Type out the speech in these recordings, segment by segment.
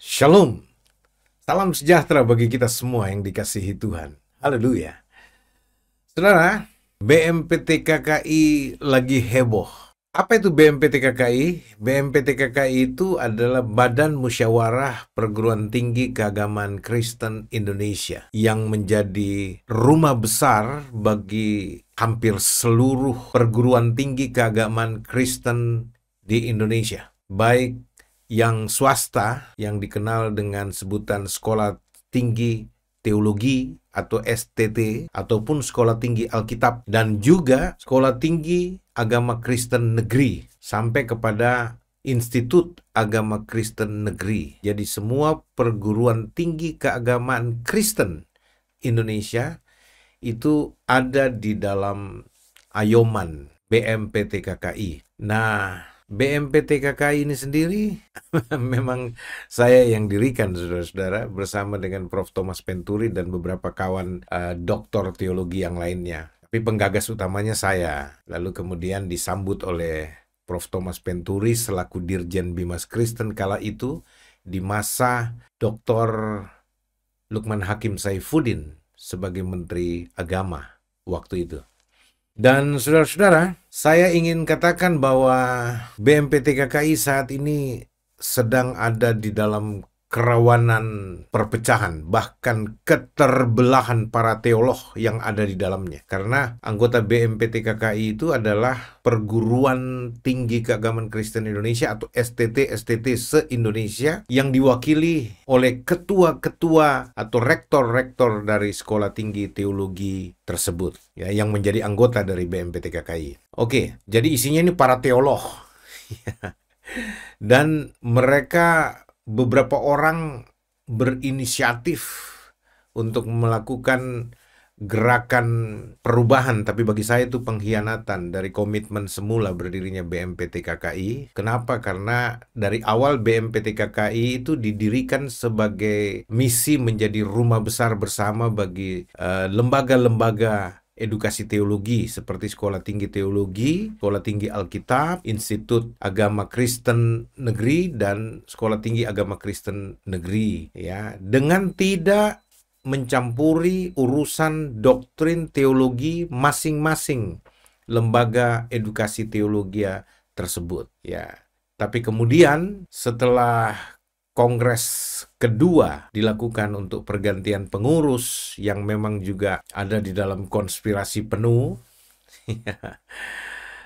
Shalom, salam sejahtera bagi kita semua yang dikasihi Tuhan. Haleluya. Saudara, BMPT-KKI lagi heboh. Apa itu BMPT-KKI? BMPT-KKI itu adalah Badan Musyawarah Perguruan Tinggi Keagamaan Kristen Indonesia yang menjadi rumah besar bagi hampir seluruh perguruan tinggi keagamaan Kristen di Indonesia. Baik yang swasta yang dikenal dengan sebutan Sekolah Tinggi Teologi atau STT, ataupun Sekolah Tinggi Alkitab, dan juga Sekolah Tinggi Agama Kristen Negeri, sampai kepada Institut Agama Kristen Negeri. Jadi semua perguruan tinggi keagamaan Kristen Indonesia itu ada di dalam ayoman BMPT-KKI. Nah, BMPT-KKI ini sendiri memang saya yang dirikan, saudara-saudara, bersama dengan Prof. Thomas Penturi dan beberapa kawan doktor teologi yang lainnya. Tapi penggagas utamanya saya. Lalu kemudian disambut oleh Prof. Thomas Penturi selaku Dirjen Bimas Kristen kala itu di masa Dr. Lukman Hakim Saifuddin sebagai Menteri Agama waktu itu. Dan saudara-saudara, saya ingin katakan bahwa BMPT-KKI saat ini sedang ada di dalam kerawanan perpecahan, bahkan keterbelahan para teolog yang ada di dalamnya. Karena anggota BMPT-KKI itu adalah Perguruan Tinggi Keagamaan Kristen Indonesia atau STT se-Indonesia yang diwakili oleh ketua-ketua atau rektor-rektor dari Sekolah Tinggi Teologi tersebut, ya, yang menjadi anggota dari BMPT-KKI. Oke, jadi isinya ini para teolog. Dan mereka beberapa orang berinisiatif untuk melakukan gerakan perubahan, tapi bagi saya itu pengkhianatan dari komitmen semula berdirinya BMPT-KKI. Kenapa? Karena dari awal BMPT-KKI itu didirikan sebagai misi menjadi rumah besar bersama bagi lembaga-lembaga edukasi teologi seperti Sekolah Tinggi Teologi, Sekolah Tinggi Alkitab, Institut Agama Kristen Negeri, dan Sekolah Tinggi Agama Kristen Negeri, ya, dengan tidak mencampuri urusan doktrin teologi masing-masing lembaga edukasi teologi tersebut, ya. Tapi kemudian setelah Kongres kedua dilakukan untuk pergantian pengurus yang memang juga ada di dalam konspirasi penuh,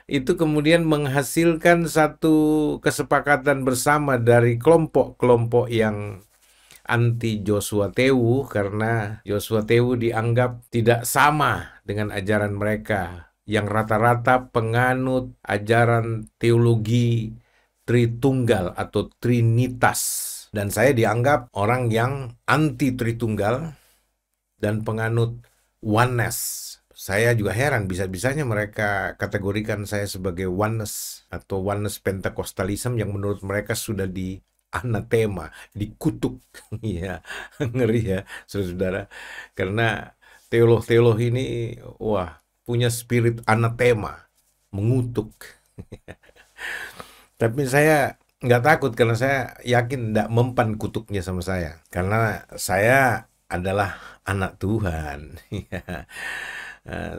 itu kemudian menghasilkan satu kesepakatan bersama dari kelompok-kelompok yang anti Joshua Tewu, karena Joshua Tewu dianggap tidak sama dengan ajaran mereka yang rata-rata penganut ajaran teologi Tritunggal atau Trinitas. Dan saya dianggap orang yang anti Tritunggal dan penganut oneness. Saya juga heran bisa-bisanya mereka kategorikan saya sebagai oneness atau oneness Pentakostalism yang menurut mereka sudah di anatema, dikutuk. Ya, ngeri ya, saudara-saudara. Karena teolog-teolog ini, wah, punya spirit anatema, mengutuk. Tapi saya nggak takut karena saya yakin nggak mempan kutuknya sama saya. Karena saya adalah anak Tuhan.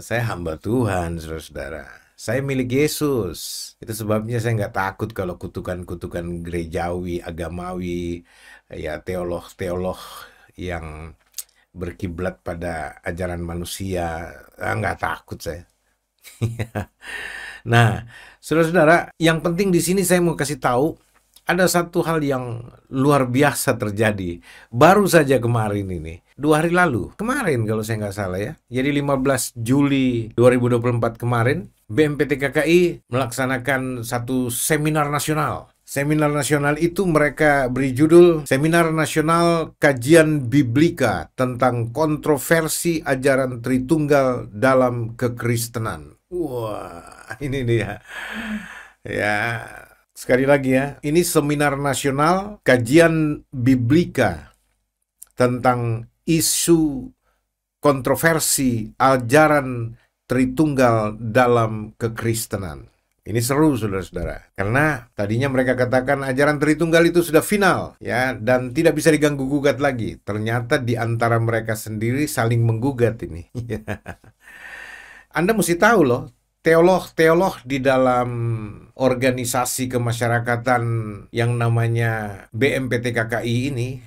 Saya hamba Tuhan, saudara-saudara. Saya milik Yesus. Itu sebabnya saya nggak takut kalau kutukan-kutukan gerejawi, agamawi, ya, teolog-teolog yang berkiblat pada ajaran manusia. Nggak takut saya. Nah, saudara-saudara, yang penting di sini saya mau kasih tahu, ada satu hal yang luar biasa terjadi. Baru saja kemarin ini, 2 hari lalu, kemarin kalau saya nggak salah ya. Jadi 15 Juli 2024 kemarin, BMPT-KKI melaksanakan satu seminar nasional. Seminar nasional itu mereka beri judul Seminar Nasional Kajian Biblika tentang Kontroversi Ajaran Tritunggal dalam Kekristenan. Wah, ini dia. Ya, sekali lagi ya, ini Seminar Nasional Kajian Biblika tentang isu kontroversi ajaran Tritunggal dalam kekristenan. Ini seru, saudara-saudara. Karena tadinya mereka katakan ajaran Tritunggal itu sudah final, ya, dan tidak bisa diganggu-gugat lagi. Ternyata di antara mereka sendiri saling menggugat ini. Anda mesti tahu loh, teolog-teolog di dalam organisasi kemasyarakatan yang namanya BMPTKKI ini,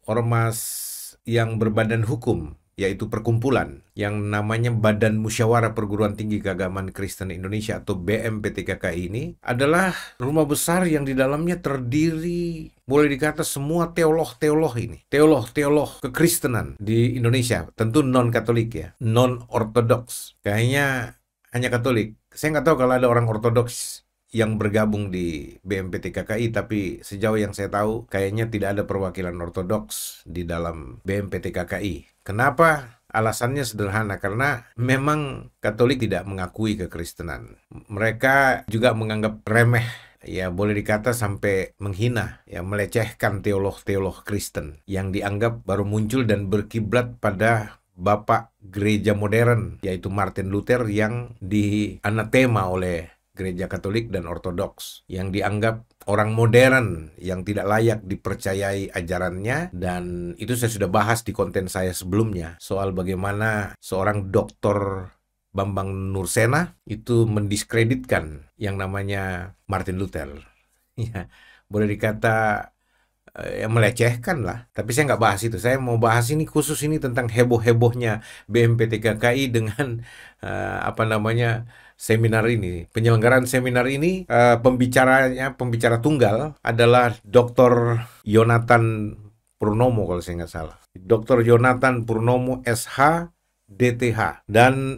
ormas yang berbadan hukum, yaitu perkumpulan yang namanya Badan Musyawarah Perguruan Tinggi Keagamaan Kristen Indonesia atau BMPTKKI ini adalah rumah besar yang di dalamnya terdiri, boleh dikata semua teolog-teolog ini, teolog-teolog kekristenan di Indonesia, tentu non-Katolik ya, non-Ortodoks, kayaknya hanya Katolik. Saya nggak tahu kalau ada orang Ortodoks yang bergabung di BMPTKKI, tapi sejauh yang saya tahu kayaknya tidak ada perwakilan Ortodoks di dalam BMPTKKI. Kenapa? Alasannya sederhana, karena memang Katolik tidak mengakui kekristenan. Mereka juga menganggap remeh, ya boleh dikata sampai menghina, ya melecehkan teolog-teolog Kristen yang dianggap baru muncul dan berkiblat pada Bapak Gereja Modern, yaitu Martin Luther, yang dianatema oleh Gereja Katolik dan Ortodoks, yang dianggap orang modern yang tidak layak dipercayai ajarannya. Dan itu saya sudah bahas di konten saya sebelumnya soal bagaimana seorang Dr. Bambang Nursena itu mendiskreditkan yang namanya Martin Luther. Ya, boleh dikata yang melecehkan lah. Tapi saya nggak bahas itu. Saya mau bahas ini khusus ini tentang heboh-hebohnya BMPTKKI dengan seminar ini. Penyelenggaraan seminar ini, pembicara tunggal adalah Dr. Yonatan Purnomo kalau saya nggak salah. Dr. Yonatan Purnomo SH DTH. Dan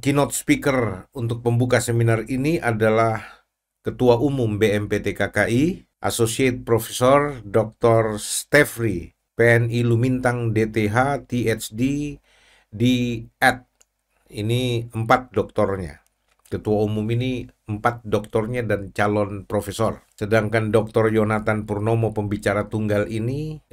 keynote speaker untuk pembuka seminar ini adalah Ketua Umum BMPTKKI, Associate Professor Dr. Stefri, PNI Lumintang DTH, THD, D.Ed. Ini 4 doktornya. Ketua umum ini 4 doktornya dan calon profesor. Sedangkan Dr. Yonatan Purnomo pembicara tunggal ini,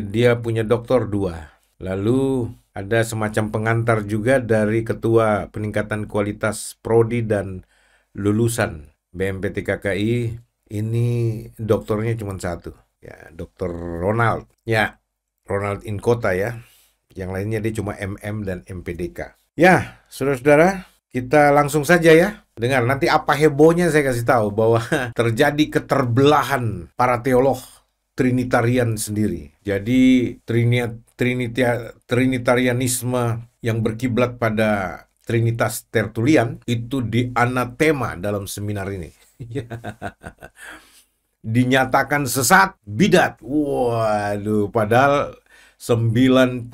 dia punya doktor 2. Lalu ada semacam pengantar juga dari Ketua Peningkatan Kualitas Prodi dan Lulusan BMPTKKI. Ini doktornya cuma 1. Ya, Dr. Ronald. Ya, Ronald Inkota ya. Yang lainnya dia cuma MM dan MPDK. Ya, saudara-saudara, kita langsung saja ya. Dengar, nanti apa hebohnya saya kasih tahu bahwa terjadi keterbelahan para teolog Trinitarian sendiri. Jadi Trinitarianisme yang berkiblat pada Trinitas Tertulian itu dianatema dalam seminar ini. Dinyatakan sesat, bidat. Waduh, padahal 95%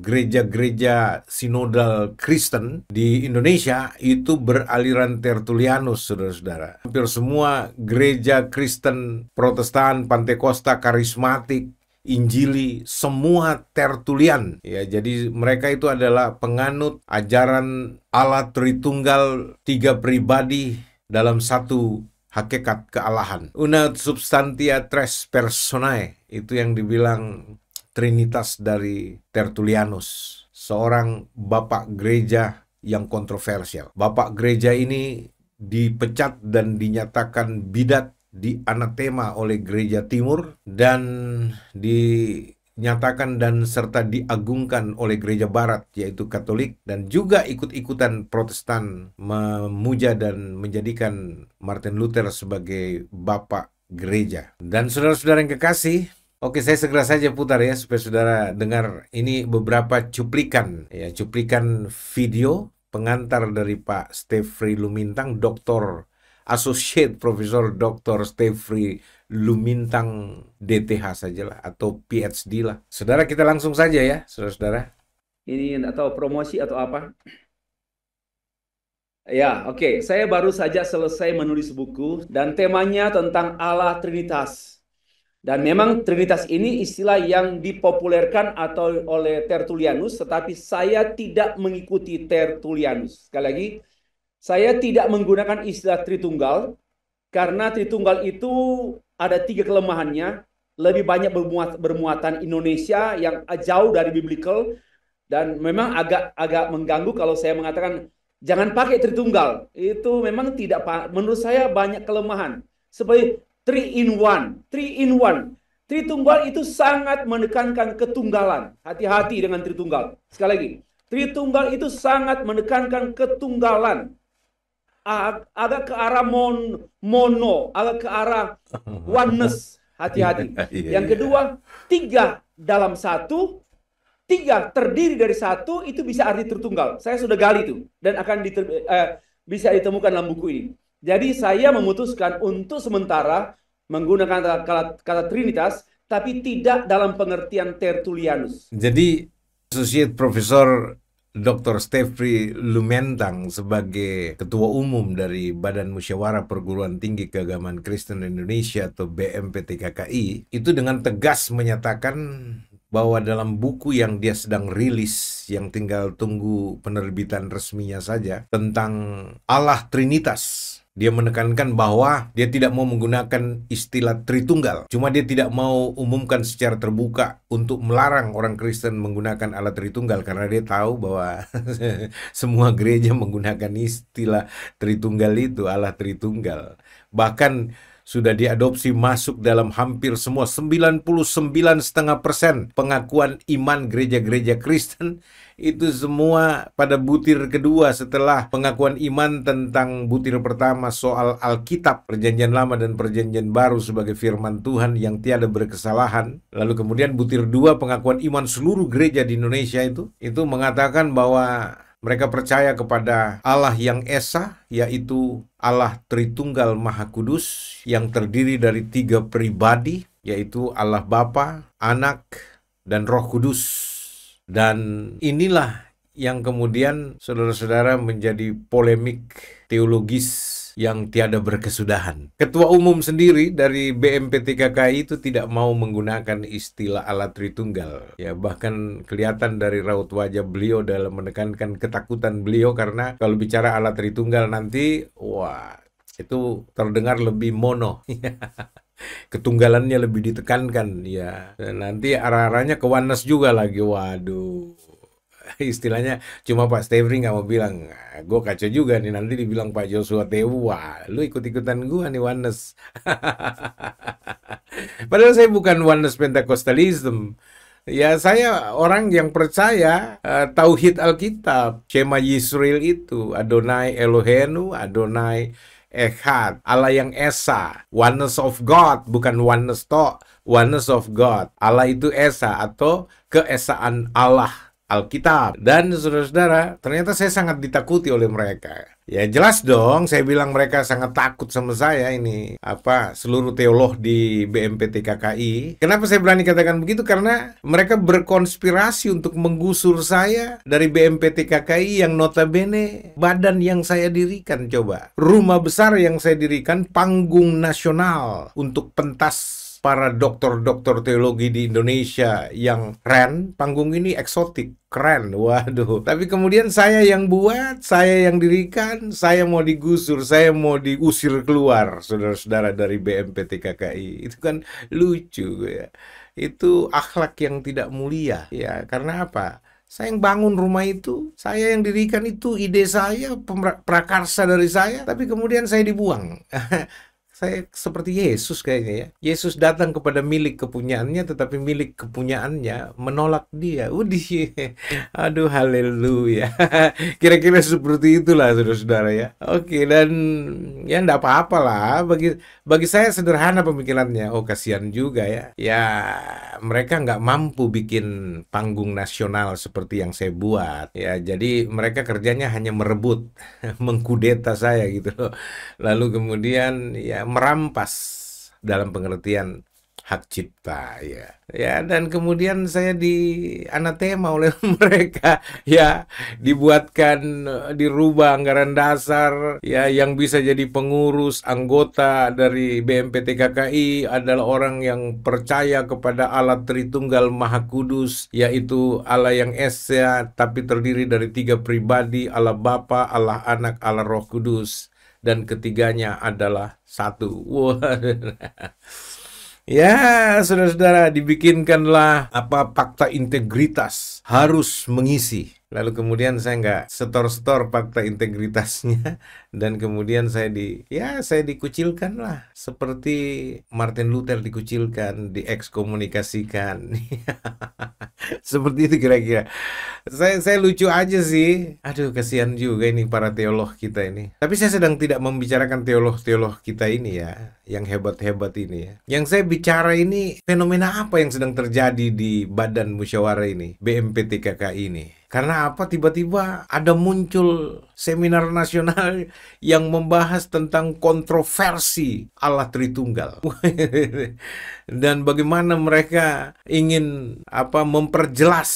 gereja-gereja sinodal Kristen di Indonesia itu beraliran Tertulianus, saudara-saudara. Hampir semua gereja Kristen, Protestan, Pantekosta, Karismatik, Injili, semua Tertulian. Ya, jadi mereka itu adalah penganut ajaran Allah Tritunggal, 3 pribadi dalam satu hakikat kealahan. Una substantia tres personae, itu yang dibilang Trinitas dari Tertulianus, seorang bapak gereja yang kontroversial. Bapak gereja ini dipecat dan dinyatakan bidat, dianatema oleh gereja timur, dan dinyatakan dan serta diagungkan oleh gereja barat, yaitu Katolik, dan juga ikut-ikutan Protestan memuja dan menjadikan Martin Luther sebagai bapak gereja. Dan saudara-saudara yang kekasih, oke, saya segera saja putar ya supaya saudara dengar ini beberapa cuplikan video pengantar dari Pak Stefri Lumintang, Dr. Associate Profesor Dr. Stefri Lumintang DTH sajalah atau PhD lah. Saudara, kita langsung saja ya, saudara-saudara. Ini atau promosi atau apa? Ya, oke. Saya baru saja selesai menulis buku dan temanya tentang Allah Trinitas. Dan memang Trinitas ini istilah yang dipopulerkan atau oleh Tertulianus, tetapi saya tidak mengikuti Tertulianus. Sekali lagi, saya tidak menggunakan istilah Tritunggal, karena Tritunggal itu ada 3 kelemahannya. Lebih banyak bermuatan Indonesia yang jauh dari biblical, dan memang agak mengganggu kalau saya mengatakan Jangan pakai Tritunggal. Itu memang tidak, menurut saya banyak kelemahan. Seperti 3 in 1, 3 in 1. Tritunggal itu sangat menekankan ketunggalan. Hati-hati dengan Tritunggal. Sekali lagi, Tritunggal itu sangat menekankan ketunggalan. Agak ke arah mono, agak ke arah oneness. Hati-hati. Yang kedua, 3 dalam 1, 3 terdiri dari 1, itu bisa arti Tritunggal. Saya sudah gali itu dan akan bisa ditemukan dalam buku ini. Jadi saya memutuskan untuk sementara menggunakan kata Trinitas, tapi tidak dalam pengertian Tertullianus. Jadi Associate Profesor Dr. Stefri Lumentang sebagai Ketua Umum dari Badan Musyawarah Perguruan Tinggi Keagamaan Kristen Indonesia atau BMPTKKI itu dengan tegas menyatakan bahwa dalam buku yang dia sedang rilis, yang tinggal tunggu penerbitan resminya saja, tentang Allah Trinitas, dia menekankan bahwa dia tidak mau menggunakan istilah Tritunggal. Cuma dia tidak mau umumkan secara terbuka untuk melarang orang Kristen menggunakan Allah Tritunggal, karena dia tahu bahwa semua gereja menggunakan istilah Tritunggal itu, Allah Tritunggal. Bahkan sudah diadopsi masuk dalam hampir semua 99,5% pengakuan iman gereja-gereja Kristen. Itu semua pada butir kedua setelah pengakuan iman tentang butir pertama soal Alkitab, Perjanjian Lama dan Perjanjian Baru sebagai firman Tuhan yang tiada berkesalahan. Lalu kemudian butir 2 pengakuan iman seluruh gereja di Indonesia itu mengatakan bahwa mereka percaya kepada Allah yang Esa, yaitu Allah Tritunggal Maha Kudus, yang terdiri dari 3 pribadi, yaitu Allah Bapa, Anak, dan Roh Kudus. Dan inilah yang kemudian saudara-saudara menjadi polemik teologis yang tiada berkesudahan. Ketua Umum sendiri dari BMPTKKI itu tidak mau menggunakan istilah Allah Tritunggal. Ya, bahkan kelihatan dari raut wajah beliau dalam menekankan ketakutan beliau, karena kalau bicara Allah Tritunggal nanti, wah, itu terdengar lebih mono. Ketunggalannya lebih ditekankan, ya. Dan nanti arah-arahnya ke oneness juga lagi. Waduh. Istilahnya cuma Pak Stefri nggak mau bilang, gue kacau juga nih, nanti dibilang Pak Joshua Tewu, wah lu ikut-ikutan gue nih oneness. Padahal saya bukan oneness Pentecostalism. Ya, saya orang yang percaya tauhid Alkitab, Shema Yisrael itu, Adonai Elohenu, Adonai Echad, Allah yang Esa, oneness of God, bukan oneness to, oneness of God. Allah itu Esa atau keesaan Allah, Alkitab. Dan saudara-saudara, ternyata saya sangat ditakuti oleh mereka. Ya jelas dong, saya bilang mereka sangat takut sama saya ini. Seluruh teolog di BMPTKKI. Kenapa saya berani katakan begitu? Karena mereka berkonspirasi untuk menggusur saya dari BMPTKKI yang notabene badan yang saya dirikan, coba. Rumah besar yang saya dirikan, panggung nasional untuk pentas para doktor-doktor teologi di Indonesia yang keren. Panggung ini eksotik, keren, waduh. Tapi kemudian saya yang buat, saya yang dirikan, saya mau digusur, saya mau diusir keluar, saudara-saudara, dari BMPTKKI. Itu kan lucu, ya. Itu akhlak yang tidak mulia, ya. Karena apa? Saya yang bangun rumah itu, saya yang dirikan itu, ide saya, prakarsa dari saya, tapi kemudian saya dibuang. Saya seperti Yesus kayaknya, ya. Yesus datang kepada milik kepunyaannya, tetapi milik kepunyaannya menolak dia. Aduh, haleluya. Kira-kira seperti itulah, saudara-saudara, ya. Oke, dan ya enggak apa-apa lah. Bagi saya sederhana pemikirannya. Oh, kasihan juga, ya. Ya, mereka nggak mampu bikin panggung nasional seperti yang saya buat. Ya, jadi mereka kerjanya hanya merebut, mengkudeta saya gitu loh. Lalu kemudian ya merampas dalam pengertian hak cipta, ya. Ya, dan kemudian saya dianatema oleh mereka, ya, dibuatkan, dirubah anggaran dasar, ya, yang bisa jadi pengurus anggota dari BMPTKKI adalah orang yang percaya kepada Allah Tritunggal Maha Kudus, yaitu Allah yang Esa tapi terdiri dari 3 pribadi, Allah Bapa, Allah Anak, Allah Roh Kudus, dan ketiganya adalah satu. Wah. Ya, saudara-saudara, dibikinkanlah fakta integritas harus mengisi Lalu kemudian saya nggak setor-setor fakta integritasnya, dan kemudian saya dikucilkan lah, seperti Martin Luther dikucilkan, diekskomunikasikan. Seperti itu kira-kira. Saya lucu aja sih. Aduh, kasihan juga ini para teolog kita ini. Tapi saya sedang tidak membicarakan teolog-teolog kita ini ya, yang hebat-hebat ini ya. Yang saya bicara ini fenomena apa yang sedang terjadi di Badan Musyawarah ini, BMPTKKI ini. Karena apa? Tiba-tiba ada muncul seminar nasional yang membahas tentang kontroversi Allah Tritunggal. Dan bagaimana mereka ingin memperjelas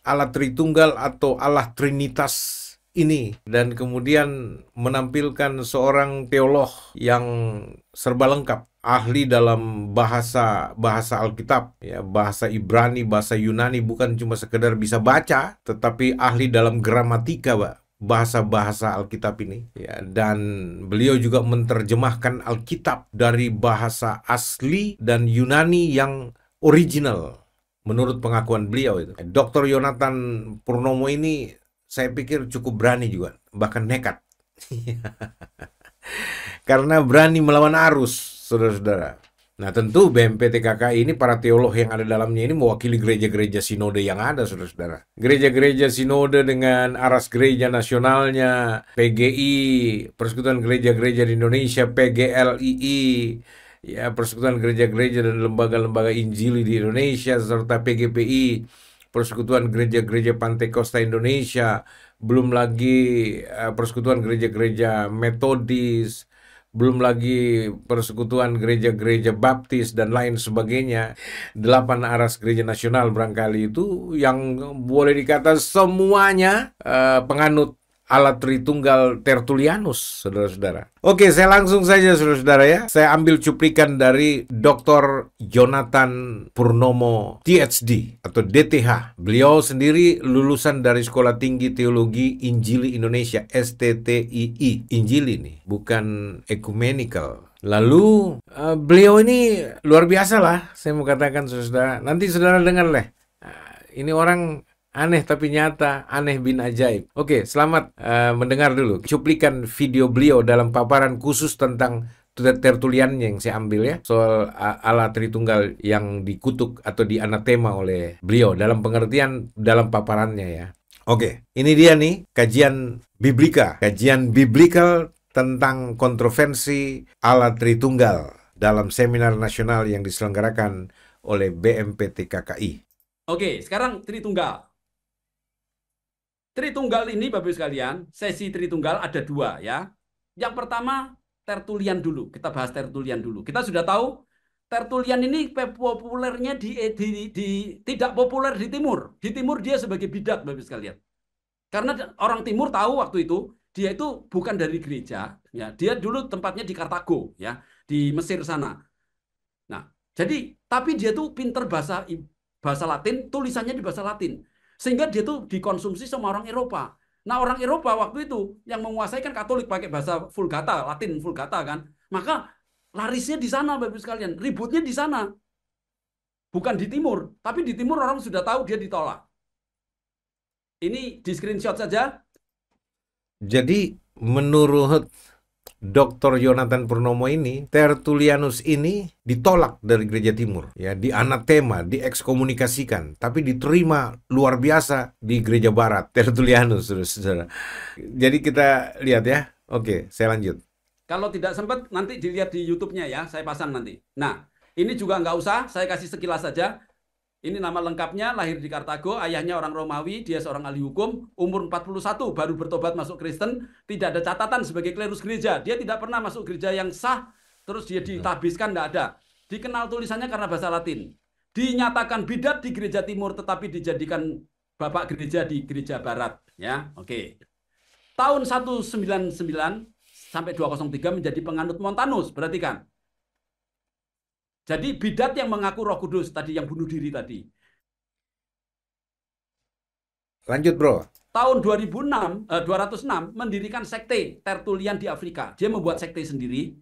Allah Tritunggal atau Allah Trinitas ini, dan kemudian menampilkan seorang teolog yang serba lengkap, ahli dalam bahasa Alkitab ya, bahasa Ibrani, bahasa Yunani, bukan cuma sekedar bisa baca, tetapi ahli dalam gramatika, Pak, bahasa-bahasa Alkitab ini ya. Dan beliau juga menerjemahkan Alkitab dari bahasa asli dan Yunani yang original menurut pengakuan beliau itu. Dr. Yonatan Purnomo ini saya pikir cukup berani juga, bahkan nekat. Karena berani melawan arus, saudara-saudara. Nah, tentu BMPTKKI ini, para teolog yang ada dalamnya ini mewakili gereja-gereja sinode yang ada, saudara-saudara. Gereja-gereja sinode dengan aras gereja nasionalnya, PGI, Persekutuan Gereja-Gereja di Indonesia, PGLII, ya, Persekutuan Gereja-Gereja dan Lembaga-Lembaga Injili di Indonesia, serta PGPI, Persekutuan Gereja-Gereja Pantekosta Indonesia, belum lagi Persekutuan Gereja-Gereja Metodis, belum lagi Persekutuan Gereja-Gereja Baptis dan lain sebagainya. 8 aras gereja nasional barangkali itu yang boleh dikata semuanya penganut Allah Tritunggal Tertullianus, saudara-saudara. Oke, saya langsung saja, saudara-saudara ya. Saya ambil cuplikan dari Dr. Yonatan Purnomo, PhD atau DTH. Beliau sendiri lulusan dari Sekolah Tinggi Teologi Injili Indonesia, STTII. Injili nih, bukan ecumenical. Lalu beliau ini luar biasa lah, saya mau katakan, saudara. Nanti saudara dengar lah. Ini orang aneh tapi nyata, aneh bin ajaib. Oke, selamat mendengar dulu cuplikan video beliau dalam paparan khusus tentang Tertullian yang saya ambil ya, soal Allah Tritunggal yang dikutuk atau dianatema oleh beliau dalam pengertian dalam paparannya ya. Oke, ini dia nih kajian biblikal tentang kontroversi Allah Tritunggal dalam seminar nasional yang diselenggarakan oleh BMPTKKI. Oke, sekarang Tritunggal. Tritunggal ini, Bapak Ibu sekalian, sesi Tritunggal ada 2 ya. Yang pertama, Tertullian dulu. Kita bahas Tertullian dulu. Kita sudah tahu Tertullian ini populernya tidak populer di Timur. Di Timur dia sebagai bidat, Bapak Ibu sekalian. Karena orang Timur tahu waktu itu dia itu bukan dari gereja, ya. Dia dulu tempatnya di Kartago, ya, di Mesir sana. Nah, jadi tapi dia tuh pinter bahasa Latin, tulisannya di bahasa Latin. Sehingga dia tuh dikonsumsi sama orang Eropa. Nah, orang Eropa waktu itu yang menguasai kan Katolik pakai bahasa Vulgata, Latin Vulgata kan. Maka larisnya di sana, Bapak Ibu sekalian. Ributnya di sana. Bukan di Timur. Tapi di Timur orang sudah tahu dia ditolak. Ini di screenshot saja. Jadi menurut Dr. Yonatan Purnomo ini, Tertullianus ini ditolak dari gereja Timur, ya, dianatema, diekskomunikasikan, tapi diterima luar biasa di gereja Barat, Tertullianus, saudara. Jadi kita lihat ya. Oke, saya lanjut. Kalau tidak sempat, nanti dilihat di YouTube-nya ya, saya pasang nanti. Nah, ini juga nggak usah, saya kasih sekilas saja. Ini nama lengkapnya, lahir di Kartago, ayahnya orang Romawi, dia seorang ahli hukum, umur 41, baru bertobat masuk Kristen, tidak ada catatan sebagai klerus gereja. Dia tidak pernah masuk gereja yang sah, terus dia ditabiskan, tidak ada. Dikenal tulisannya karena bahasa Latin. Dinyatakan bidat di gereja Timur, tetapi dijadikan bapak gereja di gereja Barat. Ya, oke. Tahun 199 sampai 203 menjadi penganut Montanus, perhatikan. Jadi bidat yang mengaku Roh Kudus tadi, yang bunuh diri tadi. Lanjut, Bro. Tahun 206 mendirikan sekte Tertullian di Afrika. Dia membuat sekte sendiri.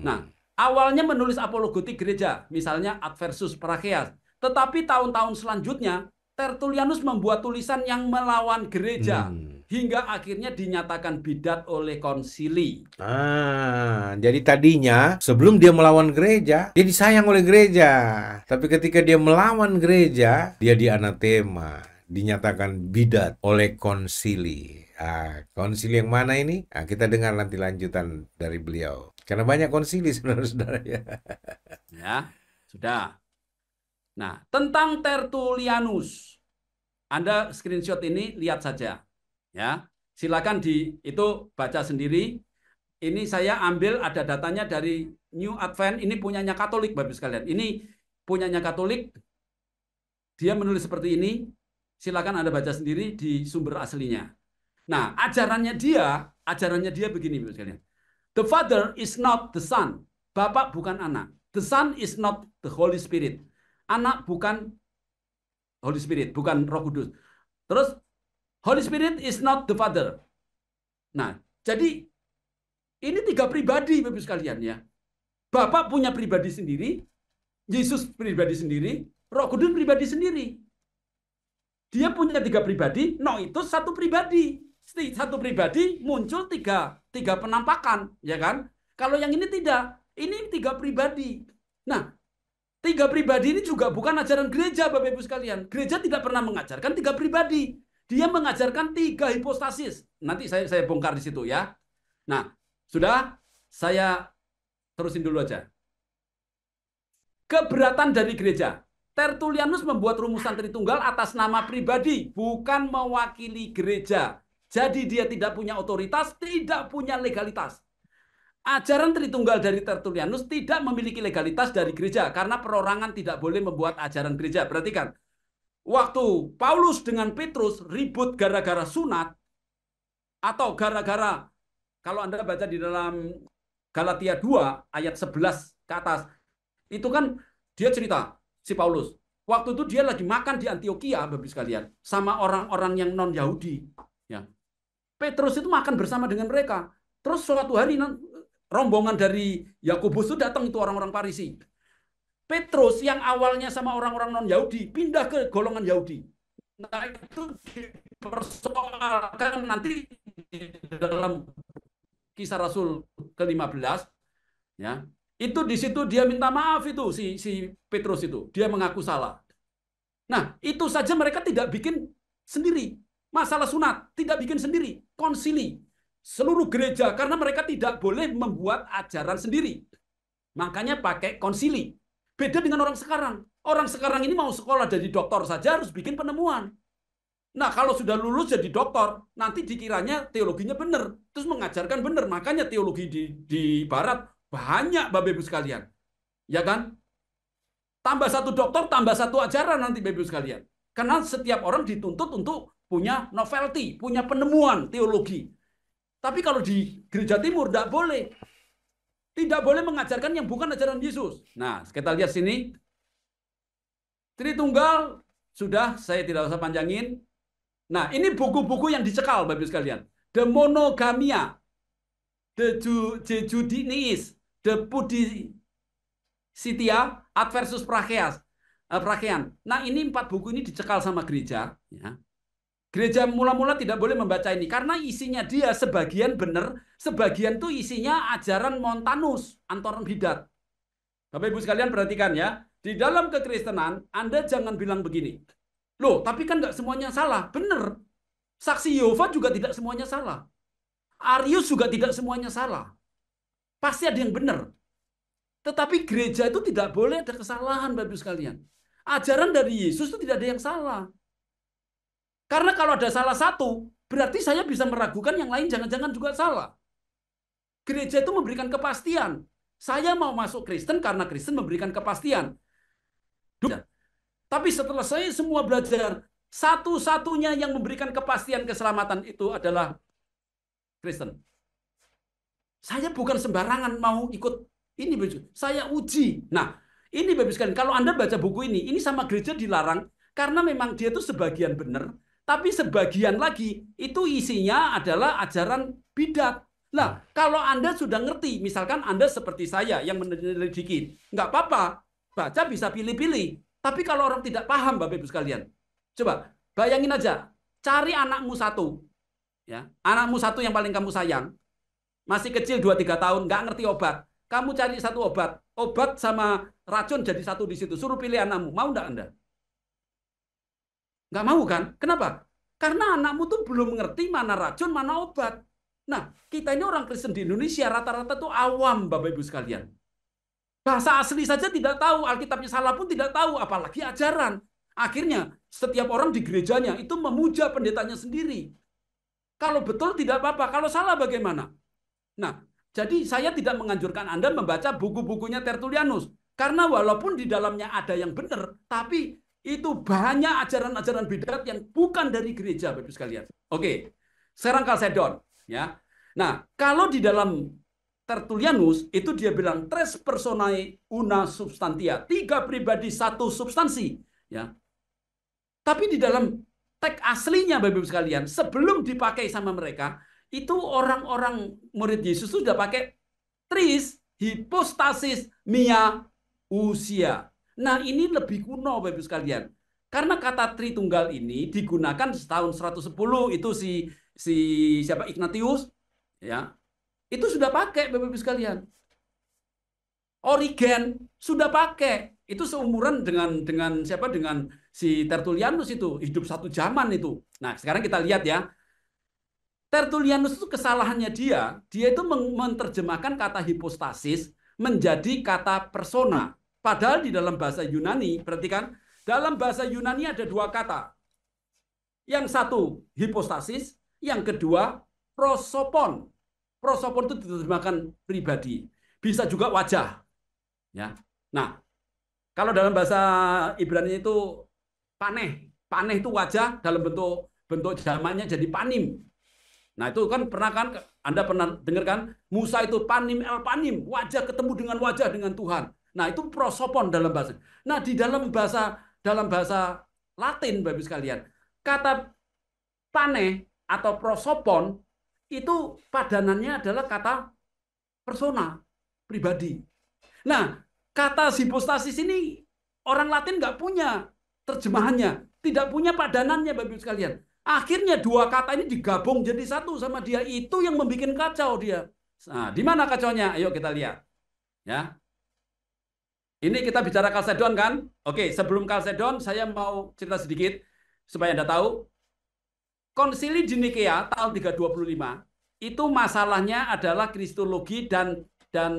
Nah, awalnya menulis apologetik gereja, misalnya Adversus Paracheas. Tetapi tahun-tahun selanjutnya Tertullianus membuat tulisan yang melawan gereja Hmm. hingga akhirnya dinyatakan bidat oleh konsili. Jadi tadinya sebelum dia melawan gereja, dia disayang oleh gereja. Tapi ketika dia melawan gereja, dia dianatema, dinyatakan bidat oleh konsili. Konsili yang mana ini? Kita dengar nanti lanjutan dari beliau. Karena banyak konsili, saudara-saudara ya. Ya, sudah. Nah, tentang Tertullianus, Anda screenshot ini lihat saja, ya. Silakan itu baca sendiri. Ini saya ambil ada datanya dari New Advent. Ini punyanya Katolik, Bapak sekalian. Ini punyanya Katolik. Dia menulis seperti ini. Silakan Anda baca sendiri di sumber aslinya. Nah, ajarannya dia begini, Bapak sekalian. The Father is not the Son. Bapak bukan anak. The Son is not the Holy Spirit. Anak bukan Holy Spirit, bukan Roh Kudus. Terus Holy Spirit is not the Father. Nah, jadi ini 3 pribadi, Bapak sekalian ya. Bapak punya pribadi sendiri, Yesus pribadi sendiri, Roh Kudus pribadi sendiri. Dia punya 3 pribadi, itu 1 pribadi. 1 pribadi muncul 3 penampakan, ya kan? Kalau yang ini tidak, ini 3 pribadi. Nah, 3 pribadi ini juga bukan ajaran gereja, Bapak Ibu sekalian. Gereja tidak pernah mengajarkan 3 pribadi. Dia mengajarkan 3 hipostasis. Nanti saya bongkar di situ ya. Nah, sudah, saya terusin dulu aja. Keberatan dari gereja. Tertullianus membuat rumusan Tritunggal atas nama pribadi, bukan mewakili gereja. Jadi dia tidak punya otoritas, tidak punya legalitas. Ajaran Tritunggal dari Tertullianus tidak memiliki legalitas dari gereja, karena perorangan tidak boleh membuat ajaran gereja. Perhatikan, waktu Paulus dengan Petrus ribut gara-gara sunat, atau gara-gara, kalau Anda baca di dalam Galatia 2 ayat 11 ke atas, itu kan dia cerita, si Paulus, waktu itu dia lagi makan di Antioquia, Bapak sekalian, sama orang-orang yang non-Yahudi. Ya. Petrus itu makan bersama dengan mereka. Terus suatu hari rombongan dari Yakobus itu datang, itu orang-orang Farisi. Petrus yang awalnya sama orang-orang non-Yahudi pindah ke golongan Yahudi. Nah, itu dipersoalkan nanti dalam Kisah Rasul ke-15, ya. Itu di situ dia minta maaf itu si Petrus itu, dia mengaku salah. Nah, itu saja mereka tidak bikin sendiri. Masalah sunat tidak bikin sendiri, konsili seluruh gereja, karena mereka tidak boleh membuat ajaran sendiri. Makanya pakai konsili. Beda dengan orang sekarang. Orang sekarang ini mau sekolah jadi dokter saja harus bikin penemuan. Nah, kalau sudah lulus jadi dokter, nanti dikiranya teologinya benar, terus mengajarkan benar. Makanya teologi di barat banyak, Bapak Ibu sekalian. Ya kan? Tambah 1 dokter, tambah 1 ajaran nanti, Bapak Ibu sekalian. Karena setiap orang dituntut untuk punya novelty, punya penemuan teologi. Tapi kalau di Gereja Timur tidak boleh. Tidak boleh mengajarkan yang bukan ajaran Yesus. Nah, kita lihat sini. Tritunggal, sudah, saya tidak usah panjangin. Nah, ini buku-buku yang dicekal, Bapak Ibu sekalian. The Monogamia, The Judiniis, The Pudicitia, Adversus Prakean. Nah, ini 4 buku ini dicekal sama gereja. Ya. Gereja mula-mula tidak boleh membaca ini karena isinya dia sebagian benar, sebagian tuh isinya ajaran Montanus, Antoron Bidat. Bapak Ibu sekalian perhatikan ya, di dalam kekristenan Anda jangan bilang begini, loh tapi kan nggak semuanya salah. Benar, Saksi Yehova juga tidak semuanya salah. Arius juga tidak semuanya salah. Pasti ada yang benar. Tetapi gereja itu tidak boleh ada kesalahan, Bapak Ibu sekalian. Ajaran dari Yesus itu tidak ada yang salah. Karena kalau ada salah satu, berarti saya bisa meragukan yang lain jangan-jangan juga salah. Gereja itu memberikan kepastian. Saya mau masuk Kristen karena Kristen memberikan kepastian. Tapi setelah saya semua belajar, satu-satunya yang memberikan kepastian keselamatan itu adalah Kristen. Saya bukan sembarangan mau ikut ini, saya uji. Nah, ini Bapak sekalian, kalau Anda baca buku ini sama gereja dilarang karena memang dia itu sebagian benar, tapi sebagian lagi itu isinya adalah ajaran bidat. Nah, kalau Anda sudah ngerti, misalkan Anda seperti saya yang menyelidiki, nggak apa-apa, baca bisa pilih-pilih. Tapi kalau orang tidak paham, Bapak Ibu sekalian, Coba bayangin aja, cari anakmu satu, ya, anakmu satu yang paling kamu sayang, masih kecil 2-3 tahun, nggak ngerti obat. Kamu cari satu obat sama racun jadi satu di situ. Suruh pilih anakmu, mau nggak Anda? Nggak mau kan? Kenapa? Karena anakmu tuh belum ngerti mana racun, mana obat. Nah, kita ini orang Kristen di Indonesia rata-rata tuh awam, Bapak Ibu sekalian. Bahasa asli saja tidak tahu, Alkitabnya salah pun tidak tahu, apalagi ajaran. Akhirnya, setiap orang di gerejanya itu memuja pendetanya sendiri. Kalau betul tidak apa-apa, kalau salah bagaimana? Nah, jadi saya tidak menganjurkan Anda membaca buku-bukunya Tertullianus. Karena walaupun di dalamnya ada yang benar, tapi itu banyak ajaran-ajaran bidat yang bukan dari gereja, Bapak Ibu sekalian. Oke, sekarang Chalcedon. Ya. Nah, kalau di dalam Tertullianus itu dia bilang tres personae una substantia, 3 pribadi satu substansi. Ya. Tapi di dalam teks aslinya, Bapak Ibu sekalian, sebelum dipakai sama mereka, itu orang-orang murid Yesus sudah pakai tris, hypostasis, mia, usia. Nah, ini lebih kuno, Bapak Ibu sekalian. Karena kata Tritunggal ini digunakan tahun 110, itu si siapa, Ignatius, ya. Itu sudah pakai, Bapak Ibu sekalian. Origen sudah pakai. Itu seumuran dengan siapa, dengan si Tertullianus, itu hidup satu zaman itu. Nah, sekarang kita lihat ya. Tertullianus itu kesalahannya dia itu menerjemahkan kata hipostasis menjadi kata persona. Padahal di dalam bahasa Yunani, perhatikan, dalam bahasa Yunani ada 2 kata. Yang satu hipostasis, yang kedua prosopon. Prosopon itu diterjemahkan pribadi. Bisa juga wajah. Ya. Nah, kalau dalam bahasa Ibrani itu paneh. Paneh itu wajah dalam bentuk jamaknya jadi panim. Nah, itu kan Anda pernah dengar kan? Musa itu panim el panim, wajah ketemu dengan wajah dengan Tuhan. Nah, itu prosopon dalam bahasa. Nah, di dalam bahasa Latin, Bapak Ibu sekalian, kata paneh atau prosopon itu padanannya adalah kata persona, pribadi. Nah, kata hipostasis ini orang Latin nggak punya terjemahannya, tidak punya padanannya, Bapak Ibu sekalian. Akhirnya 2 kata ini digabung jadi satu sama dia, itu yang membuat kacau dia. Nah, di mana kacaunya? Ayo kita lihat. Ya. Ini kita bicara Chalcedon kan? Oke, sebelum Chalcedon saya mau cerita sedikit supaya Anda tahu. Konsili di Nikea tahun 325 itu masalahnya adalah kristologi dan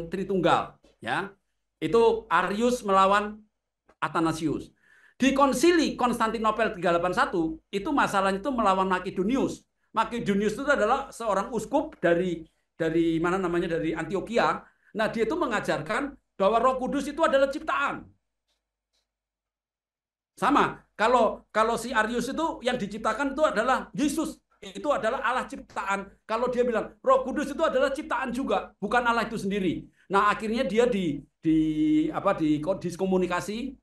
Tritunggal, ya. Itu Arius melawan Athanasius. Di konsili Konstantinopel 381 itu masalahnya itu melawan Makedonius. Makedonius itu adalah seorang uskup dari mana namanya, dari Antioquia. Nah, dia itu mengajarkan bahwa Roh Kudus itu adalah ciptaan. Sama, kalau si Arius itu yang diciptakan itu adalah Yesus, itu adalah Allah ciptaan. Kalau dia bilang Roh Kudus itu adalah ciptaan juga, bukan Allah itu sendiri. Nah, akhirnya dia diskomunikasi,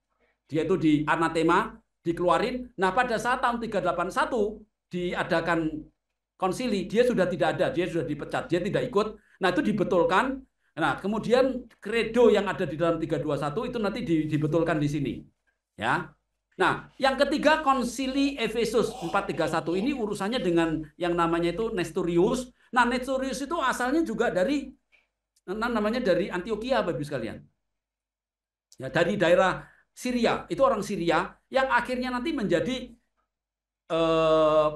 dia itu di anatema, dikeluarin. Nah, pada saat tahun 381 diadakan konsili, dia sudah tidak ada, dia sudah dipecat, dia tidak ikut. Nah, itu dibetulkan. Nah, kemudian kredo yang ada di dalam 321 itu nanti dibetulkan di sini. Ya. Nah, yang ketiga konsili Efesus 431 ini urusannya dengan yang namanya itu Nestorius. Nah, Nestorius itu asalnya juga dari Antioquia, Bapak Ibu sekalian. Ya, dari daerah Syria, itu orang Syria yang akhirnya nanti menjadi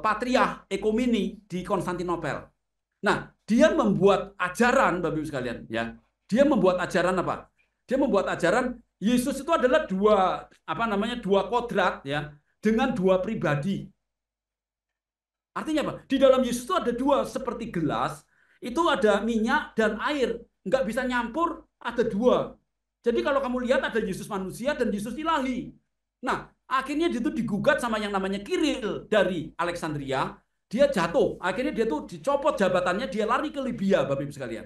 patriark ekumeni di Konstantinopel. Nah, dia membuat ajaran, Bapak Ibu sekalian, ya. Dia membuat ajaran apa? Dia membuat ajaran Yesus itu adalah dua kodrat, ya, dengan 2 pribadi. Artinya apa? Di dalam Yesus itu ada 2, seperti gelas, itu ada minyak dan air, nggak bisa nyampur, ada 2. Jadi kalau kamu lihat ada Yesus manusia dan Yesus ilahi. Nah, akhirnya dia itu digugat sama yang namanya Kiril dari Alexandria. Dia jatuh. Akhirnya dia tuh dicopot jabatannya, dia lari ke Libya, Bapak Ibu sekalian.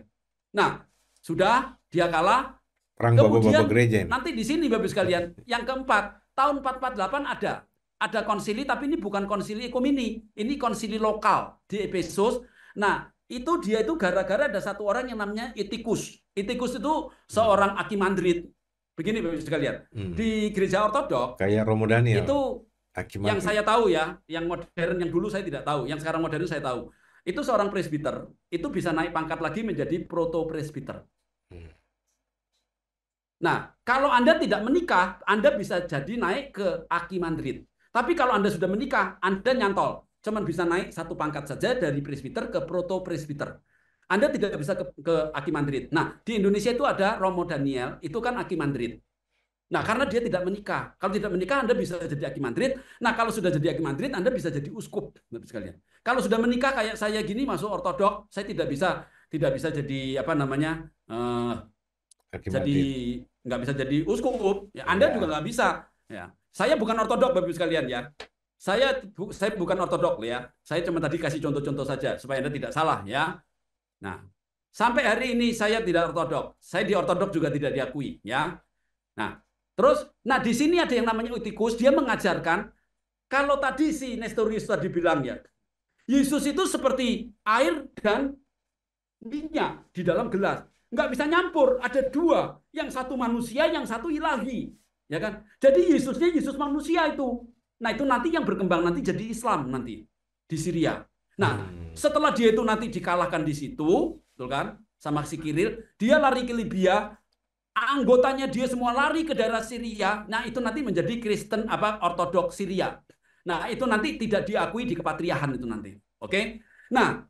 Nah, sudah dia kalah. Perang bapak-bapak gereja ini. Nanti di sini, Bapak Ibu sekalian, yang keempat, tahun 448 ada konsili, tapi ini bukan konsili ekumeni. Ini konsili lokal di Efesus. Nah, itu dia itu gara-gara ada satu orang yang namanya Etikus. Etikus itu seorang akimandrit. Begini, Bapak Ibu sekalian. Di gereja ortodok kayak Romo Daniel. itu Yang saya tahu ya, yang modern, yang dulu saya tidak tahu, yang sekarang modern saya tahu. Itu seorang presbiter, itu bisa naik pangkat lagi menjadi proto-presbiter. Nah, kalau Anda tidak menikah, Anda bisa jadi naik ke akimandrit. Tapi kalau Anda sudah menikah, Anda nyantol. Cuman bisa naik satu pangkat saja dari presbiter ke proto-presbiter. Anda tidak bisa ke akimandrit. Nah, di Indonesia itu ada Romo Daniel, itu kan akimandrit. Nah, karena dia tidak menikah. Kalau tidak menikah, Anda bisa jadi akimandrit. Nah, kalau sudah jadi akimandrit, Anda bisa jadi uskup, Bapak sekalian. Kalau sudah menikah kayak saya gini masuk ortodok, saya tidak bisa jadi apa namanya? Jadi nggak bisa jadi uskup. Ya, Anda juga nggak bisa. Ya, saya bukan ortodok, Bapak sekalian ya. Saya bukan ortodok ya. Saya cuma tadi kasih contoh-contoh saja supaya Anda tidak salah ya. Nah, sampai hari ini saya tidak ortodok. Saya di ortodok juga tidak diakui ya. Nah, terus, di sini ada yang namanya Eutychus, dia mengajarkan, kalau tadi si Nestorius tadi bilang ya, Yesus itu seperti air dan minyak di dalam gelas. Nggak bisa nyampur, ada dua. Yang satu manusia, yang satu ilahi. Ya kan? Jadi Yesusnya Yesus manusia itu. Nah, itu nanti yang berkembang nanti jadi Islam nanti di Syria. Nah, setelah dia itu nanti dikalahkan di situ, betul kan? Sama si Kiril, dia lari ke Libya, anggotanya dia semua lari ke daerah Syria. Nah, itu nanti menjadi Kristen Ortodoks Syria. Nah, itu nanti tidak diakui di kepatriahan itu nanti. Oke? Nah,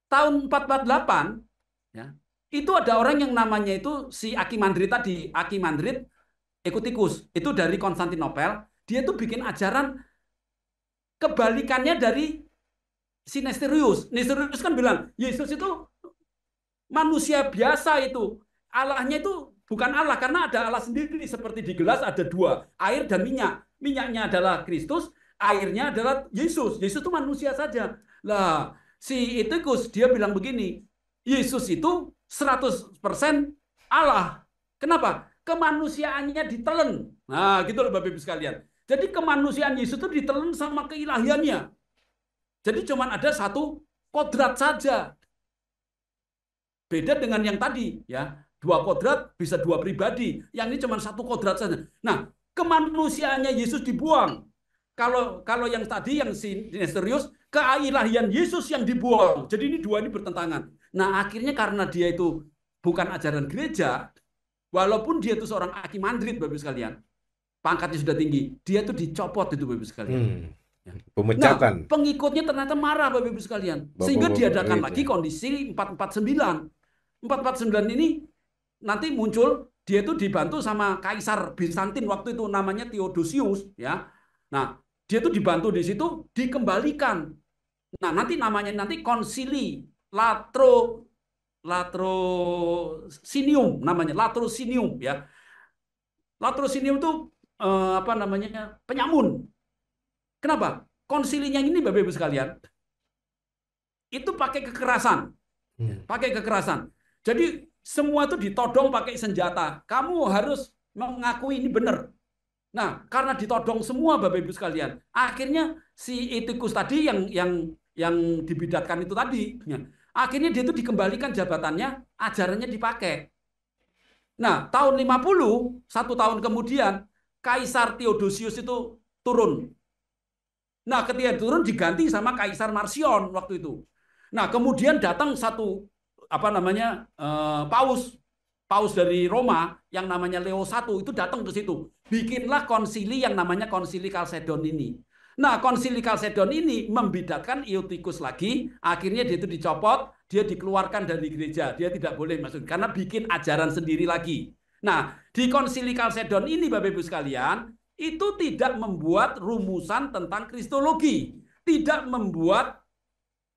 tahun 448 ya, itu ada orang yang namanya itu si Akimandrit tadi, Akimandrit Eutychus. Itu dari Konstantinopel. Dia tuh bikin ajaran kebalikannya dari si Nestorius. Nestorius kan bilang, Yesus itu manusia biasa itu. Allahnya itu bukan Allah, karena ada Allah sendiri. Seperti di gelas ada dua, air dan minyak. Minyaknya adalah Kristus, airnya adalah Yesus. Yesus itu manusia saja. Lah, si Eutychus dia bilang begini, Yesus itu 100% Allah. Kenapa? Kemanusiaannya ditelen. Nah, gitu loh Bapak Ibu sekalian. Jadi kemanusiaan Yesus itu ditelen sama keilahiannya. Jadi cuma ada satu kodrat saja. Beda dengan yang tadi, ya. Dua kodrat bisa dua pribadi. Yang ini cuma satu kodrat saja. Nah, kemanusiaannya Yesus dibuang. Kalau yang tadi, yang si Nestorius, keilahian Yesus yang dibuang. Jadi ini dua ini bertentangan. Nah, akhirnya karena dia itu bukan ajaran gereja, walaupun dia itu seorang akimandrit, Bapak sekalian, pangkatnya sudah tinggi, dia itu dicopot itu, Bapak sekalian. Pemecatan. Nah, pengikutnya ternyata marah, Bapak Ibu sekalian. Sehingga diadakan lagi kondisi 449. 449 ini nanti muncul, dia itu dibantu sama Kaisar Bizantin waktu itu namanya Theodosius, ya. Nah, dia itu dibantu di situ dikembalikan. Nah, namanya konsili Latrocinium namanya, Latrocinium ya. Latrocinium itu penyamun. Kenapa? Konsilinya ini Bapak Ibu sekalian itu pakai kekerasan. Pakai kekerasan. Jadi semua itu ditodong pakai senjata. Kamu harus mengakui ini benar. Nah, karena ditodong semua Bapak Ibu sekalian, akhirnya si Eutychus tadi yang dibidatkan itu tadi, ya, akhirnya dia itu dikembalikan jabatannya, ajarannya dipakai. Nah, tahun 50, 1 tahun kemudian, Kaisar Theodosius itu turun. Nah, ketika turun diganti sama Kaisar Marcion waktu itu. Nah, kemudian datang satu paus dari Roma yang namanya Leo I itu datang ke situ. Bikinlah konsili yang namanya Konsili Kalsedon ini. Nah, Konsili Kalsedon ini membidatkan Eutychus lagi, akhirnya dia itu dicopot, dia dikeluarkan dari gereja, dia tidak boleh masuk karena bikin ajaran sendiri lagi. Nah, di Konsili Kalsedon ini Bapak Ibu sekalian, itu tidak membuat rumusan tentang kristologi, tidak membuat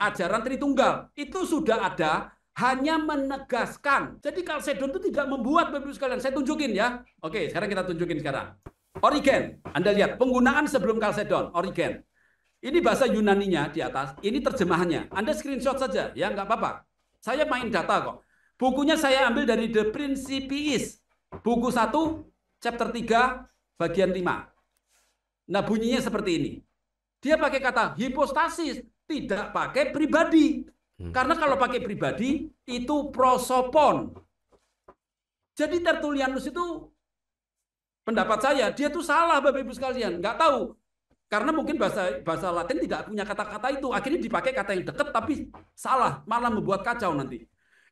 ajaran Tritunggal. Itu sudah ada, hanya menegaskan. Jadi Kalsedon itu tidak membuat, Bapak Ibu sekalian. Saya tunjukin ya. Oke, sekarang kita tunjukin sekarang. Origen, Anda lihat penggunaan sebelum Kalsedon, Origen. Ini bahasa Yunaninya di atas, ini terjemahannya. Anda screenshot saja, ya nggak apa-apa. Saya main data kok. Bukunya saya ambil dari The Principiis, buku 1, chapter 3, bagian 5. Nah, bunyinya seperti ini. Dia pakai kata hipostasis, tidak pakai pribadi. Karena kalau pakai pribadi, itu prosopon. Jadi Tertullianus itu, pendapat saya, dia tuh salah Bapak Ibu sekalian. Nggak tahu. Karena mungkin bahasa Latin tidak punya kata-kata itu. Akhirnya dipakai kata yang dekat tapi salah, malah membuat kacau nanti.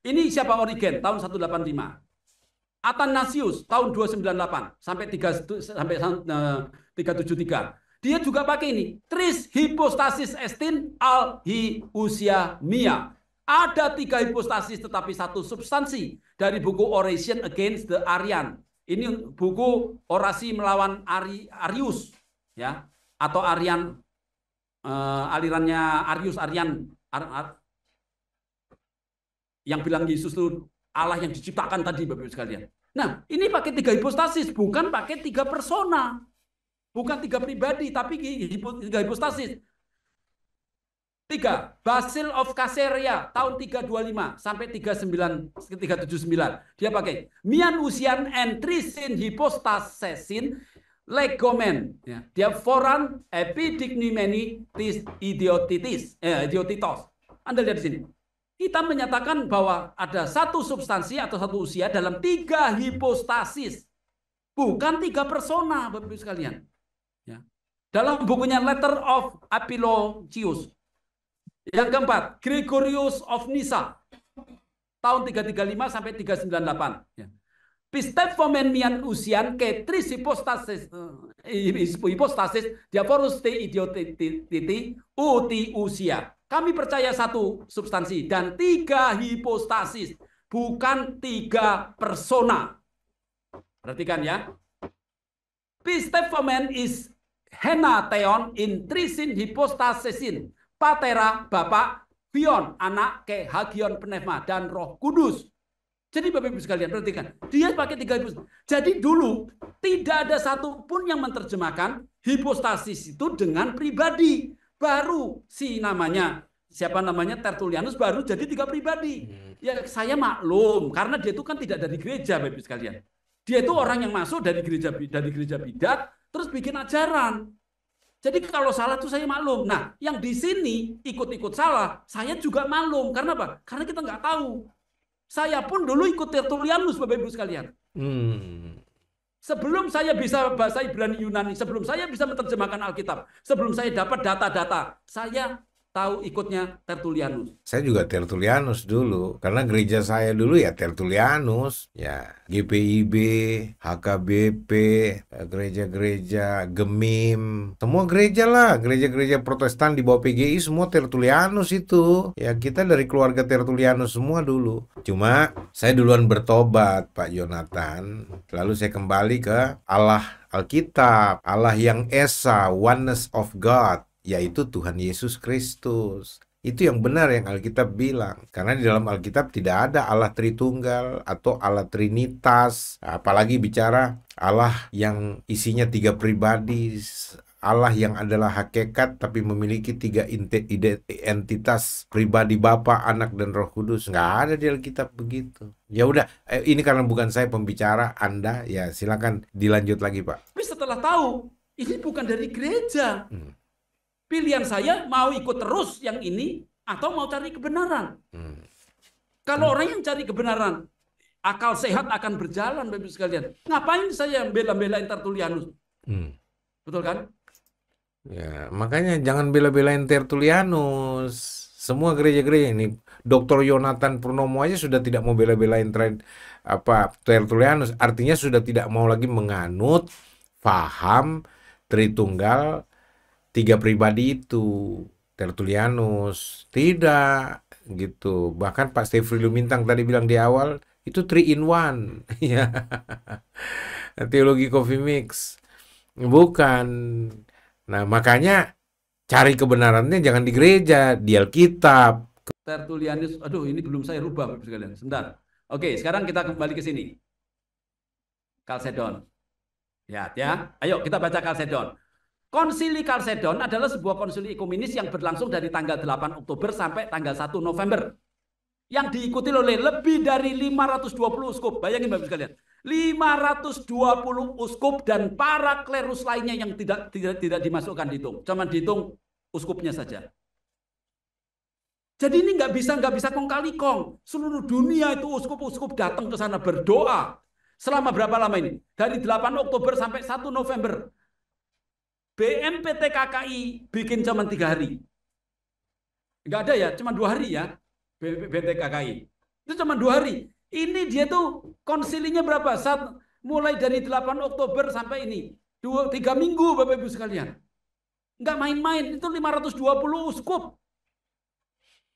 Ini siapa? Origen tahun 185. Athanasius tahun 298 sampai 373. Dia juga pakai ini. Tris hypostasis estin al hiusia mia. Ada 3 hipostasis tetapi 1 substansi dari buku Oration Against the Arian. Ini buku orasi melawan Arius, ya, atau Arian, alirannya Arius, Arian, yang bilang Yesus itu Allah yang diciptakan tadi, Bapak Ibu sekalian. Nah, ini pakai 3 hipostasis, bukan pakai 3 persona. Bukan 3 pribadi, tapi 3 hipostasis. 3. Basil of Caesarea tahun 325 sampai 379. Dia pakai mian usian and trisin hypostasesin legomen. Ya. Dia foran epidigmeni tis idiotitos. Anda lihat di sini. Kita menyatakan bahwa ada 1 substansi atau 1 usia dalam 3 hipostasis. Bukan 3 persona, Bapak Ibu sekalian. Ya. Dalam bukunya Letter of Apologius. Yang keempat, Gregorius of Nyssa. Tahun 335 sampai 398. Ya. Pistephomen mian usian ke tris hypostasis diaporus te idiotiti uti usia. Kami percaya 1 substansi dan 3 hipostasis, bukan 3 persona. Perhatikan ya. Pistephomen is henatheon in trisin hypostasesin. Patera, Bapak, Fion, anak, ke Hagion, Pneuma, dan Roh Kudus. Jadi Bapak Ibu sekalian, perhatikan. Dia pakai 3 hipostasis. Jadi dulu, tidak ada satupun yang menerjemahkan hipostasis itu dengan pribadi. Baru siapa namanya Tertullianus baru jadi 3 pribadi. Ya saya maklum, karena dia itu kan tidak dari gereja, Bapak Ibu sekalian. Dia itu orang yang masuk dari gereja bidat, terus bikin ajaran. Jadi kalau salah itu saya maklum. Nah, yang di sini ikut-ikut salah, saya juga maklum. Karena apa? Karena kita nggak tahu. Saya pun dulu ikut Tertullianus, Bapak Ibu sekalian. Sebelum saya bisa bahasa Ibrani Yunani, sebelum saya bisa menerjemahkan Alkitab, sebelum saya dapat data-data, saya tahu ikutnya Tertullianus. Saya juga Tertullianus dulu, karena gereja saya dulu ya Tertullianus, ya GPIB, HKBP, gereja-gereja Gemim, semua gereja lah, gereja-gereja Protestan di bawah PGI semua Tertullianus itu. Ya kita dari keluarga Tertullianus semua dulu. Cuma saya duluan bertobat, Pak Jonathan, lalu saya kembali ke Allah Alkitab, Allah yang Esa, oneness of God, yaitu Tuhan Yesus Kristus. Itu yang benar yang Alkitab bilang. Karena di dalam Alkitab tidak ada Allah Tritunggal atau Allah Trinitas. Apalagi bicara Allah yang isinya 3 pribadi. Allah yang adalah hakikat tapi memiliki 3 entitas pribadi, Bapa, Anak, dan Roh Kudus. Nggak ada di Alkitab begitu. Ya udah, ini karena bukan saya pembicara, Anda ya silakan dilanjut lagi, Pak. Tapi setelah tahu, ini bukan dari gereja. Pilihan saya mau ikut terus yang ini atau mau cari kebenaran. Kalau orang yang cari kebenaran, akal sehat akan berjalan, Bapak Ibu sekalian. Ngapain saya bela-belain Tertullianus? Betul kan? Ya, makanya jangan bela-belain Tertullianus. Semua gereja-gereja ini, Dr. Yonatan Purnomo aja sudah tidak mau bela-belain Tertullianus. Artinya sudah tidak mau lagi menganut paham Tritunggal 3 pribadi itu. Tertullianus tidak gitu. Bahkan Pak Stefri Lumintang tadi bilang di awal itu 3 in 1 ya. Teologi coffee mix bukan. Nah makanya cari kebenarannya jangan di gereja, di Alkitab. Tertullianus, aduh ini belum saya rubah Bapak sekalian. Sebentar. Oke, sekarang kita kembali ke sini. Kalsedon. Ya. Ayo kita baca Kalsedon. Konsili Kalsedon adalah sebuah konsili ekumenis yang berlangsung dari tanggal 8 Oktober sampai tanggal 1 November. Yang diikuti oleh lebih dari 520 uskup. Bayangin Bapak sekalian. 520 uskup dan para klerus lainnya yang tidak dimasukkan dihitung. Cuma dihitung uskupnya saja. Jadi ini nggak bisa kong kali kong. Seluruh dunia itu uskup-uskup datang ke sana berdoa. Selama berapa lama ini? Dari 8 Oktober sampai 1 November. BMPT KKI bikin cuma 3 hari. Nggak ada ya, cuma 2 hari ya. BMPT KKI. Itu cuma 2 hari. Ini dia tuh konsilinya berapa? Mulai dari 8 Oktober sampai ini. 3 minggu Bapak Ibu sekalian. Nggak main-main, itu 520 uskup.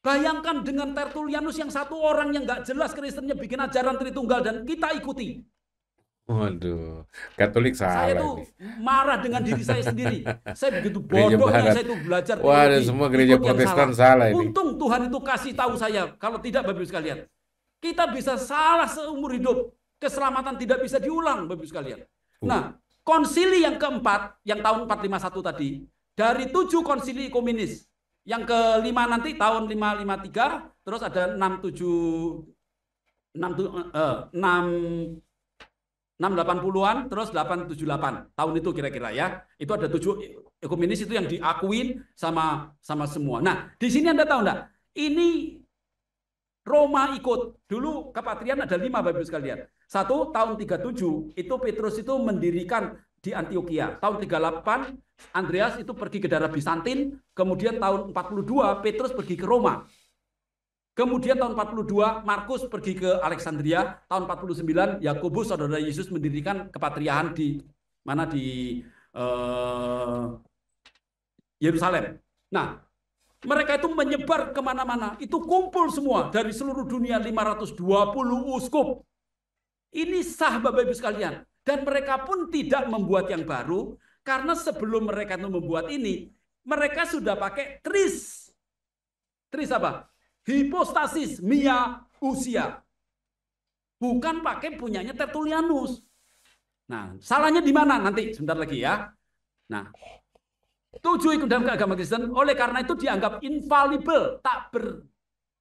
Bayangkan dengan Tertullianus yang satu orang yang nggak jelas Kristennya bikin ajaran Tritunggal dan kita ikuti. Waduh, Katolik Saya salah tuh ini. marah dengan diri saya sendiri. Saya begitu Gereja bodohnya Barat. saya tuh belajar Wah, teologi, semua gereja ikut yang Protestan salah ini. Untung Tuhan itu kasih tahu saya. Kalau tidak Bapak Ibu sekalian, kita bisa salah seumur hidup. Keselamatan tidak bisa diulang Bapak Ibu sekalian. Nah, konsili yang keempat, yang tahun 451 tadi, dari 7 konsili ekumenis, yang kelima nanti tahun 553, terus ada 680-an, terus 878 tahun itu kira-kira ya. Itu ada 7 ekumenis itu yang diakuin sama semua. Nah, di sini Anda tahu enggak? Ini Roma ikut. Dulu kepatrian ada 5 Bapak Ibu sekalian. 1 tahun 37 itu Petrus itu mendirikan di Antioquia. Tahun 38 Andreas itu pergi ke daerah Bizantin. Kemudian tahun 42 Petrus pergi ke Roma. Kemudian tahun 42 Markus pergi ke Alexandria. Tahun 49 Yakobus saudara Yesus mendirikan kepatriarhan di mana di Yerusalem. Nah, mereka itu menyebar kemana-mana. Itu kumpul semua dari seluruh dunia 520 uskup. Ini sah Bapak Ibu sekalian. Dan mereka pun tidak membuat yang baru. Karena sebelum mereka itu membuat ini, mereka sudah pakai tris. Tris apa? Hipostasis, mia, usia. Bukan pakai punyanya Tertullianus. Nah, salahnya di mana? Nanti sebentar lagi ya. Nah, 7 ikut dalam agama Kristen, oleh karena itu dianggap infallible,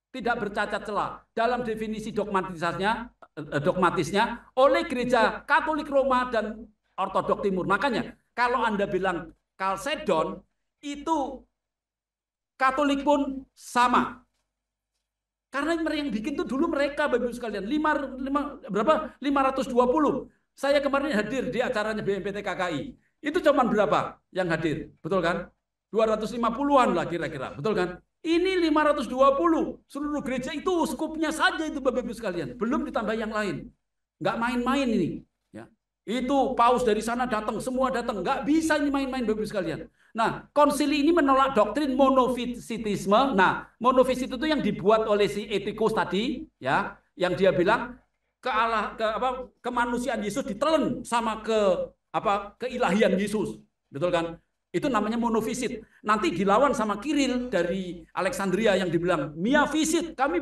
tidak bercacat celah dalam definisi dogmatisnya oleh gereja Katolik Roma dan Ortodok Timur. Makanya kalau Anda bilang Chalcedon itu Katolik pun sama. Karena yang bikin itu dulu mereka Bapak Ibu sekalian 520. Saya kemarin hadir di acaranya BMPT KKI. Itu cuma berapa yang hadir? Betul kan? 250-an lah kira-kira. Betul kan? Ini 520. Seluruh gereja itu uskupnya saja itu Bapak Ibu sekalian. Belum ditambah yang lain. Nggak main-main ini. Ya. Itu paus dari sana datang, semua datang. Nggak bisa ini main-main Bapak Ibu sekalian. Nah, konsili ini menolak doktrin monofisitisme. Nah, monofisit itu yang dibuat oleh si Etikus tadi, ya, yang dia bilang kemanusiaan Yesus ditelen sama keilahian Yesus. Betul kan? Itu namanya monofisit. Nanti dilawan sama Kiril dari Alexandria yang dibilang miafisit. Kami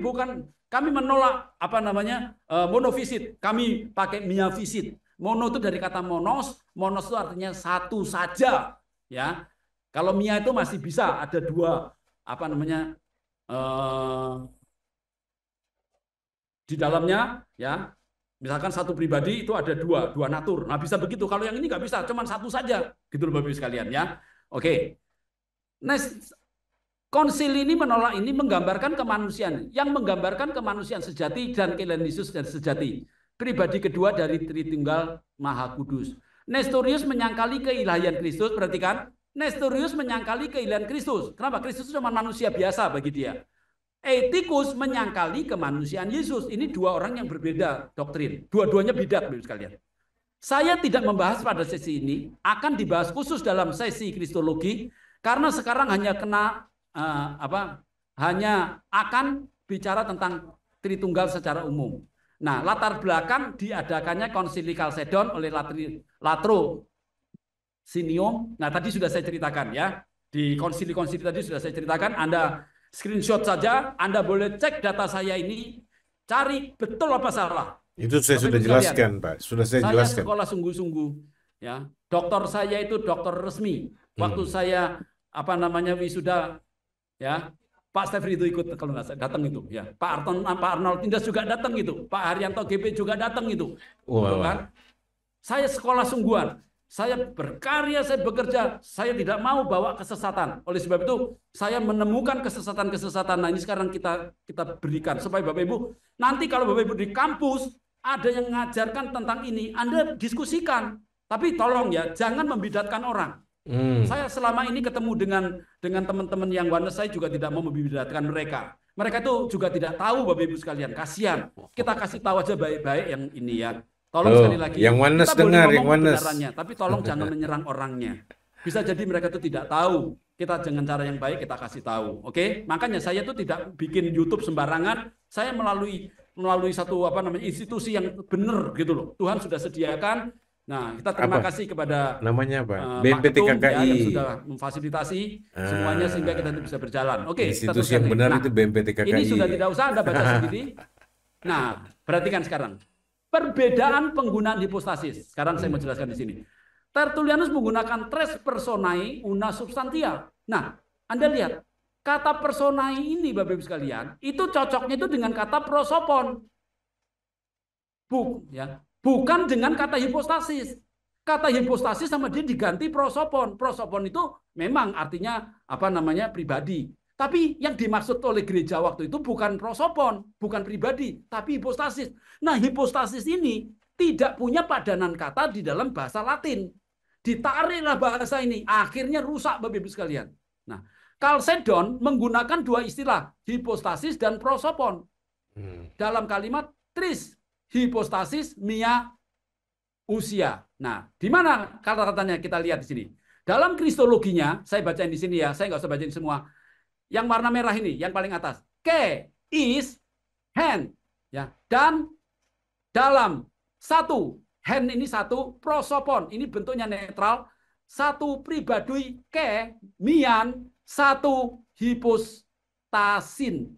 menolak monofisit. Kami pakai miafisit. Mono itu dari kata monos. Monos itu artinya satu saja, ya. Kalau mia itu masih bisa ada 2 di dalamnya, ya. Misalkan satu pribadi itu ada 2 natur. Nah, bisa begitu. Kalau yang ini nggak bisa, cuma 1 saja. Gitu loh Bapak Ibu sekalian ya. Oke. Nah, konsil ini menolak ini menggambarkan kemanusiaan. Yang menggambarkan kemanusiaan sejati dan keilahian Yesus dan sejati. Pribadi kedua dari Tritunggal Maha Kudus. Nestorius menyangkali keilahian Kristus, perhatikan. Nestorius menyangkali keilahian Kristus. Kenapa? Kristus cuma manusia biasa bagi dia. Etikus menyangkali kemanusiaan Yesus. Ini 2 orang yang berbeda doktrin. Dua-duanya bidat, Bapak Sekalian. Saya tidak membahas pada sesi ini. Akan dibahas khusus dalam sesi Kristologi. Karena sekarang hanya hanya akan bicara tentang Tritunggal secara umum. Nah, latar belakang diadakannya Konsili Chalcedon oleh Latro Sinium. Nah, tadi sudah saya ceritakan ya. Di konsili-konsili tadi sudah saya ceritakan. Anda screenshot saja. Anda boleh cek data saya ini. Cari betul apa salah. Itu saya sudah jelaskan, Pak. Sudah saya jelaskan. Saya sekolah sungguh-sungguh. Ya, doktor saya itu dokter resmi. Waktu saya wisuda, ya, Pak Stefri itu ikut kalau nggak salah datang itu. Ya, Pak Arnold Tindas juga datang itu. Pak Haryanto GP juga datang itu. Betul kan? Saya sekolah sungguhan. Saya berkarya, saya bekerja, saya tidak mau bawa kesesatan. Oleh sebab itu, saya menemukan kesesatan-kesesatan. Nah, ini sekarang kita berikan supaya Bapak Ibu, nanti kalau Bapak Ibu di kampus ada yang mengajarkan tentang ini, Anda diskusikan. Tapi tolong ya, jangan membidatkan orang. Saya selama ini ketemu dengan teman-teman yang oneness, saya juga tidak mau membidatkan mereka. Mereka itu juga tidak tahu, Bapak Ibu sekalian. Kasihan. Kita kasih tahu aja baik-baik yang ini ya. Tolong sekali lagi, yang oneness kita boleh dengar, yang ngomong oneness. kebenarannya, tapi tolong jangan menyerang orangnya. Bisa jadi mereka itu tidak tahu. Kita dengan cara yang baik kita kasih tahu. Oke? Makanya saya tuh tidak bikin YouTube sembarangan. Saya melalui satu institusi yang benar gitu loh. Tuhan sudah sediakan. Nah, kita terima kasih kepada namanya apa? Pak Ketum ya, BMPTKKI yang sudah memfasilitasi semuanya sehingga kita bisa berjalan. Oke, institusi yang benar itu BMPTKKI. Ini sudah tidak usah Anda baca sendiri. Nah, perhatikan sekarang. Perbedaan penggunaan hipostasis. Sekarang saya mau jelaskan di sini. Tertullianus menggunakan tres personae una substantia. Nah, Anda lihat, kata personae ini Bapak Ibu sekalian, itu cocoknya itu dengan kata prosopon. Bukan dengan kata hipostasis. Kata hipostasis sama dia diganti prosopon. Prosopon itu memang artinya pribadi. Tapi yang dimaksud oleh gereja waktu itu bukan prosopon, bukan pribadi, tapi hipostasis. Nah, hipostasis ini tidak punya padanan kata di dalam bahasa Latin. Ditariklah bahasa ini, akhirnya rusak Bapak Ibu sekalian. Nah, Chalcedon menggunakan dua istilah, hipostasis dan prosopon. Dalam kalimat tris, hipostasis mia usia. Nah, di mana kata-katanya kita lihat di sini. Dalam kristologinya, saya bacain di sini ya, saya nggak usah bacain semua. Yang warna merah ini, yang paling atas. Ke, is, hen. Ya, dan dalam satu, hen ini satu, prosopon, ini bentuknya netral. Satu pribadi ke, mian, satu hipostasin,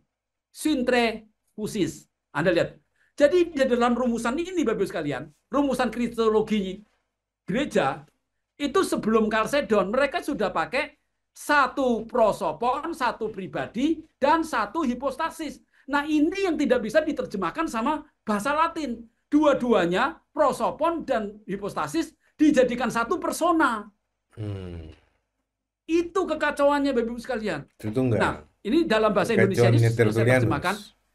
sintre, fusis. Anda lihat. Jadi di dalam rumusan ini Bapak Ibu sekalian, rumusan kristologi gereja, itu sebelum Chalcedon mereka sudah pakai satu prosopon, satu pribadi, dan satu hipostasis. Nah ini yang tidak bisa diterjemahkan sama bahasa Latin. Dua-duanya, prosopon dan hipostasis, dijadikan satu persona. Itu kekacauannya Bapak Ibu sekalian. Nah ini dalam bahasa Indonesia ini sudah saya terjemahkan.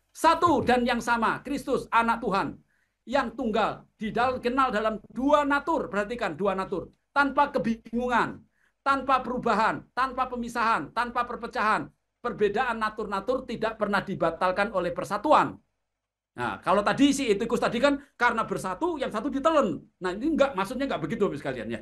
Satu dan yang sama, Kristus, anak Tuhan, yang tunggal, dikenal dalam dua natur, perhatikan dua natur, tanpa kebingungan, tanpa perubahan, tanpa pemisahan, tanpa perpecahan, perbedaan natur-natur tidak pernah dibatalkan oleh persatuan. Nah, kalau tadi si etikus tadi kan karena bersatu, yang satu ditelen. Nah, ini maksudnya enggak begitu sekalian ya.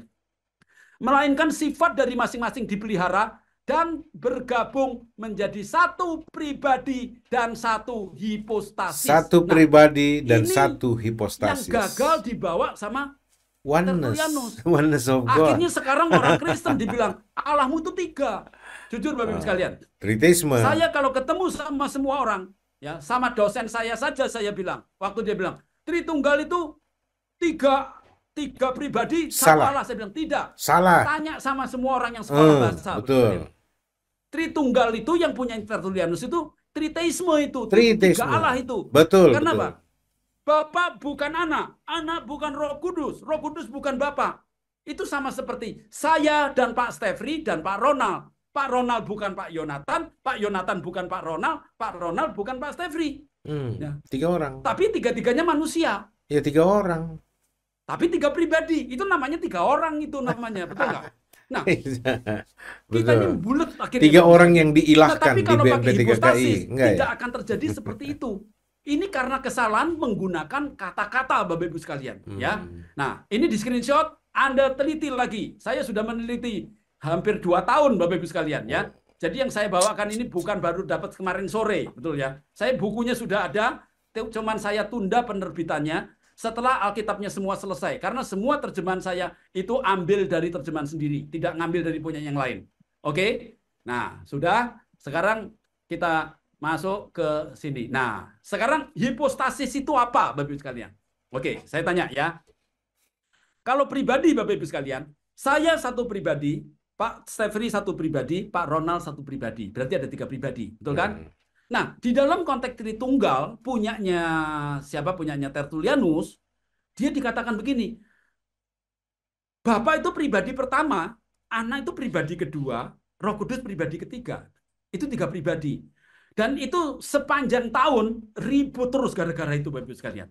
Melainkan sifat dari masing-masing dipelihara, dan bergabung menjadi satu pribadi dan satu hipostasis. Satu pribadi dan satu hipostasis. Yang gagal dibawa sama Tertullianus. Oneness of God. Akhirnya sekarang orang Kristen dibilang Allahmu itu tiga. Jujur Bapak Ibu sekalian. Tritheisme. Saya kalau ketemu sama semua orang, ya sama dosen saya saja saya bilang, waktu dia bilang Tritunggal itu tiga pribadi, satu Allah. Saya bilang tidak. Salah. Tanya sama semua orang yang sekolah bahasa. Betul. Tritunggal itu yang punya Tertullianus itu tritheisme itu. Tritheisme. Tiga Allah itu. Betul. Karena betul. apa? Bapak bukan anak, anak bukan Roh Kudus bukan Bapak. Itu sama seperti saya dan Pak Stefri dan Pak Ronald. Pak Ronald bukan Pak Yonatan bukan Pak Ronald bukan Pak Stefri. Ya. Tiga orang. Tapi tiga-tiganya manusia. Ya tiga orang. Tapi tiga pribadi. Itu namanya tiga orang itu namanya. Betul nggak? Nah, kita ini bulat akhirnya. Tiga orang yang diilahkan tapi kalau di pakai hipostasis, enggak tidak akan terjadi seperti itu. Ini karena kesalahan menggunakan kata-kata Bapak Ibu sekalian. Ya. Nah, ini di screenshot, Anda teliti lagi. Saya sudah meneliti hampir 2 tahun Bapak Ibu sekalian. Ya. Jadi yang saya bawakan ini bukan baru dapat kemarin sore. Betul ya. Saya bukunya sudah ada, cuman saya tunda penerbitannya setelah Alkitabnya semua selesai. Karena semua terjemahan saya itu ambil dari terjemahan sendiri. Tidak ngambil dari punya yang lain. Oke? Nah, sudah. Sekarang kita masuk ke sini. Nah, sekarang hipostasis itu apa, Bapak Ibu sekalian? Oke, saya tanya ya. Kalau pribadi, Bapak Ibu sekalian, saya satu pribadi, Pak Stefri satu pribadi, Pak Ronald satu pribadi. Berarti ada 3 pribadi. Betul kan? Nah, di dalam konteks Tritunggal, punyanya Tertullianus, dia dikatakan begini, Bapak itu pribadi pertama, Anak itu pribadi kedua, Roh Kudus pribadi ketiga. Itu 3 pribadi. Dan itu sepanjang tahun ribut terus gara-gara itu Bapak Ibu sekalian.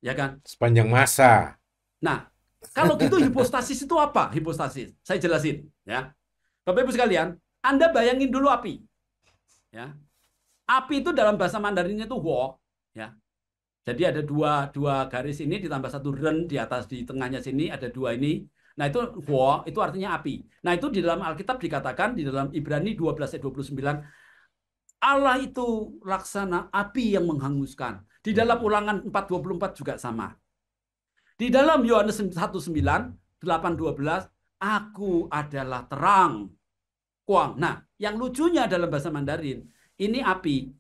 Ya kan? Sepanjang masa. Nah, Kalau gitu hipostasis itu apa? Hipostasis, saya jelasin ya. Bapak Ibu sekalian, Anda bayangin dulu api. Ya. Api itu dalam bahasa Mandarinnya itu wo, ya. Jadi ada dua garis ini ditambah satu ren di atas di tengahnya sini ada dua ini. Nah itu wo itu artinya api. Nah itu di dalam Alkitab dikatakan di dalam Ibrani 12 ayat 29 Allah itu laksana api yang menghanguskan. Di dalam Ulangan 4:24 juga sama. Di dalam Yohanes 1:9, 8:12 aku adalah terang. Kuang. Nah, yang lucunya dalam bahasa Mandarin ini api.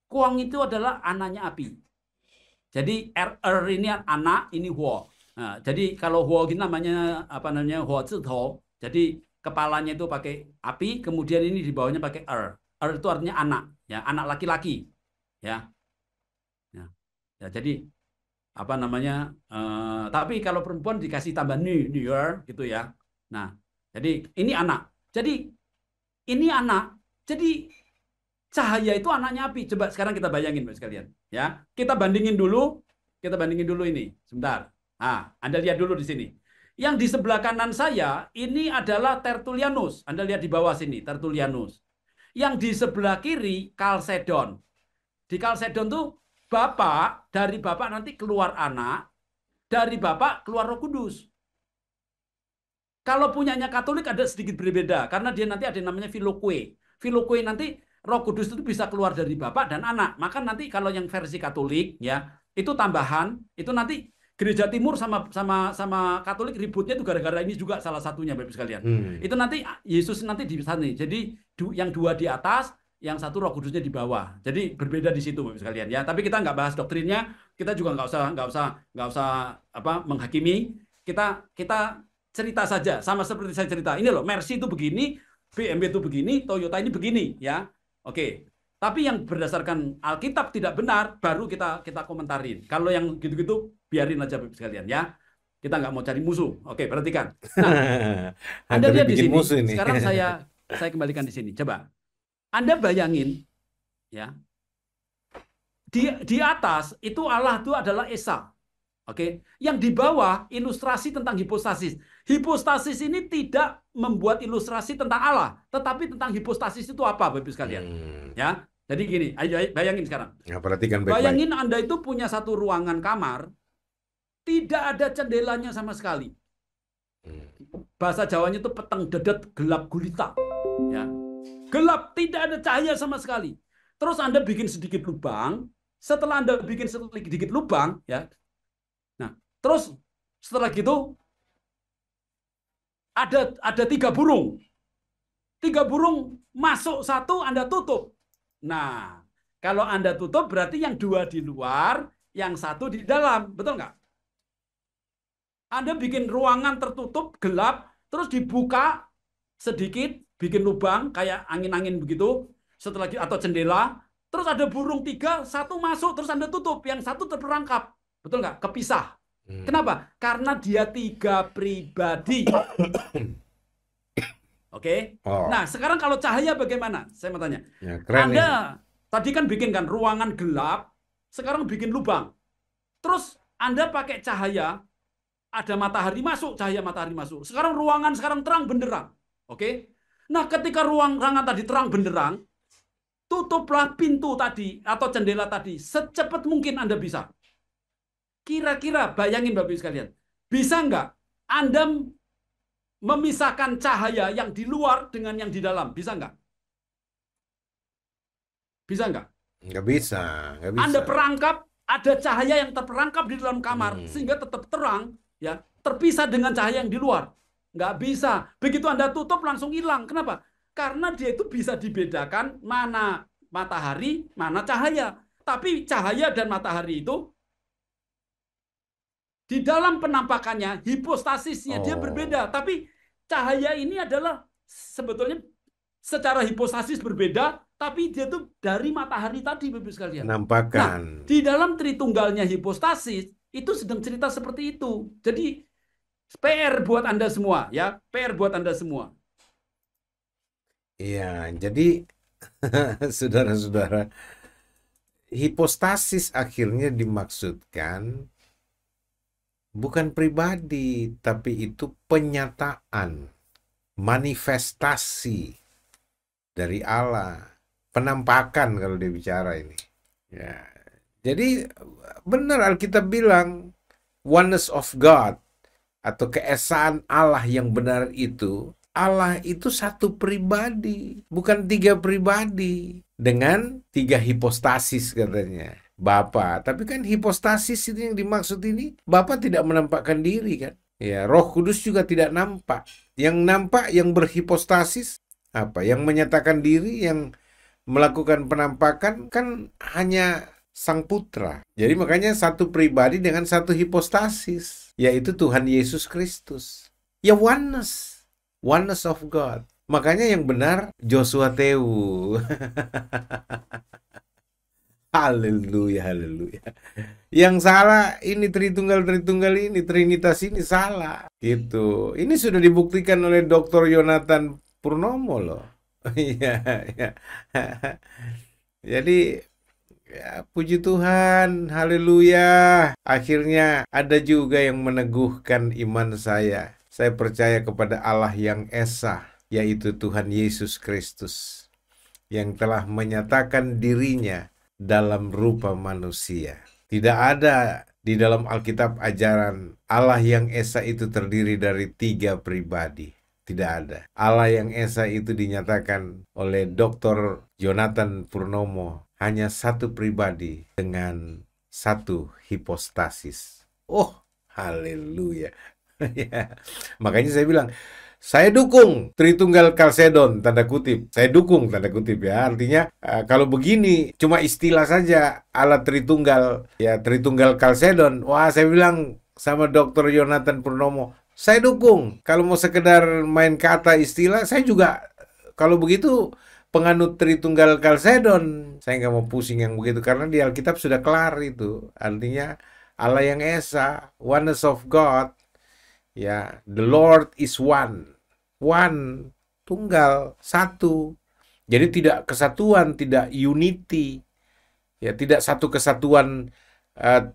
Kuang itu adalah anaknya api. Jadi ini anak, ini huo. Nah, jadi kalau huo ini namanya apa namanya huo zito. Jadi kepalanya itu pakai api, kemudian ini di bawahnya pakai itu artinya anak, ya anak laki-laki, ya. Ya, jadi apa namanya? Tapi kalau perempuan dikasih tambah near gitu ya. Nah, jadi ini anak. Jadi ini anak. Jadi cahaya itu anaknya api. Coba sekarang kita bayangin, Bapak sekalian. Ya, kita bandingin dulu ini. Sebentar. Nah, Anda lihat dulu di sini. Yang di sebelah kanan saya ini adalah Tertullianus. Anda lihat di bawah sini, Tertullianus. Yang di sebelah kiri Chalcedon. Di Chalcedon tuh dari Bapak nanti keluar anak, dari Bapak keluar Roh Kudus. Kalau punyanya Katolik ada sedikit berbeda karena dia nanti ada yang namanya Filoque. Filoque nanti Roh Kudus itu bisa keluar dari Bapak dan anak. Maka nanti kalau yang versi Katolik ya, itu tambahan, itu nanti Gereja Timur sama Katolik ributnya itu gara-gara ini juga salah satunya Bapak sekalian. Itu nanti Yesus nanti di sana. Jadi yang dua di atas, yang satu Roh Kudusnya di bawah. Jadi berbeda di situ Bapak sekalian ya. Tapi kita nggak bahas doktrinnya, kita juga nggak usah apa menghakimi. Kita cerita saja sama seperti saya cerita. Ini loh, Mercy itu begini, BMW itu begini, Toyota ini begini ya. Oke. Tapi yang berdasarkan Alkitab tidak benar, baru kita komentarin. Kalau yang gitu-gitu biarin aja Bapak sekalian ya. Kita nggak mau cari musuh. Oke, perhatikan. Nah, Anda lihat di sini. Sekarang saya kembalikan di sini. Coba. Anda bayangin ya. Di atas itu Allah itu adalah Esa. Oke. Yang di bawah ilustrasi tentang hipostasis. Hipostasis ini tidak membuat ilustrasi tentang Allah, tetapi tentang hipostasis itu apa Bapak sekalian? Ya. Jadi gini, ayo bayangin sekarang. Ya, perhatikan baik-baik. Bayangin Anda itu punya satu ruangan kamar, tidak ada jendelanya sama sekali. Bahasa Jawanya itu peteng dedet gelap gulita. Ya. Gelap, tidak ada cahaya sama sekali. Terus Anda bikin sedikit lubang, setelah Anda bikin sedikit lubang, ya. Nah, terus setelah gitu ada 3 burung. 3 burung masuk satu, Anda tutup. Nah, kalau Anda tutup berarti yang 2 di luar, yang 1 di dalam. Betul nggak? Anda bikin ruangan tertutup, gelap, terus dibuka sedikit, bikin lubang kayak angin-angin begitu, setelah atau jendela, terus ada burung 3, 1 masuk, terus Anda tutup, yang 1 terperangkap. Betul nggak? Kepisah. Kenapa? Karena dia 3 pribadi. Oke. Nah, sekarang kalau cahaya bagaimana? Saya mau tanya. Ya, keren Anda tadi kan bikin kan ruangan gelap, sekarang bikin lubang. Terus Anda pakai cahaya, ada matahari masuk, cahaya matahari masuk. Sekarang ruangan terang benderang. Oke. Nah, ketika ruangan tadi terang benderang, tutuplah pintu tadi atau jendela tadi secepat mungkin Anda bisa. Kira-kira bayangin Bapak Ibu sekalian, bisa nggak Anda memisahkan cahaya yang di luar dengan yang di dalam? Bisa nggak? Bisa nggak? Nggak bisa. Anda perangkap, ada cahaya yang terperangkap di dalam kamar, sehingga tetap terang, ya, terpisah dengan cahaya yang di luar. Nggak bisa. Begitu Anda tutup, langsung hilang. Kenapa? Karena dia itu bisa dibedakan mana matahari, mana cahaya. Tapi cahaya dan matahari itu di dalam penampakannya, hipostasisnya dia berbeda. Tapi cahaya ini adalah sebetulnya secara hipostasis berbeda, tapi dia tuh dari matahari tadi, Bapak sekalian. Penampakan. Nah, di dalam Tritunggalnya hipostasis itu sedang cerita seperti itu. Jadi PR buat Anda semua, ya, PR buat Anda semua. Iya, jadi saudara-saudara, hipostasis akhirnya dimaksudkan bukan pribadi, tapi itu penyataan, manifestasi dari Allah, penampakan kalau dia bicara ini. Ya. Jadi benar Alkitab bilang oneness of God atau keesaan Allah yang benar itu, Allah itu satu pribadi, bukan tiga pribadi dengan tiga hipostasis katanya. Bapa, tapi kan hipostasis ini yang dimaksud ini, Bapa tidak menampakkan diri kan? Ya, Roh Kudus juga tidak nampak. Yang nampak, yang berhipostasis apa? Yang menyatakan diri, yang melakukan penampakan kan hanya Sang Putra. Jadi makanya satu pribadi dengan satu hipostasis, yaitu Tuhan Yesus Kristus. Ya oneness of God. Makanya yang benar Joshua Tewu. Haleluya, haleluya. Yang salah ini Tritunggal ini, Trinitas ini salah. Gitu. Ini sudah dibuktikan oleh Dr. Yonatan Purnomo loh. Iya, iya. Jadi ya, puji Tuhan, haleluya. Akhirnya ada juga yang meneguhkan iman saya. Saya percaya kepada Allah yang Esa, yaitu Tuhan Yesus Kristus, yang telah menyatakan dirinya dalam rupa manusia. Tidak ada di dalam Alkitab ajaran Allah yang Esa itu terdiri dari tiga pribadi. Tidak ada. Allah yang Esa itu dinyatakan oleh Dr. Yonatan Purnomo hanya satu pribadi dengan satu hipostasis. Oh, haleluya. Ya. Makanya saya bilang, saya dukung Tritunggal Kalsedon, tanda kutip. Saya dukung, tanda kutip ya. Artinya kalau begini cuma istilah saja Allah Tritunggal, ya Tritunggal Kalsedon. Wah, saya bilang sama Dr. Yonatan Purnomo, saya dukung. Kalau mau sekedar main kata istilah, saya juga kalau begitu penganut Tritunggal Kalsedon. Saya nggak mau pusing yang begitu karena di Alkitab sudah kelar itu. Artinya Allah yang Esa, oneness of God. Ya, the Lord is one. One, tunggal, satu. Jadi tidak kesatuan, tidak unity. Ya, tidak satu kesatuan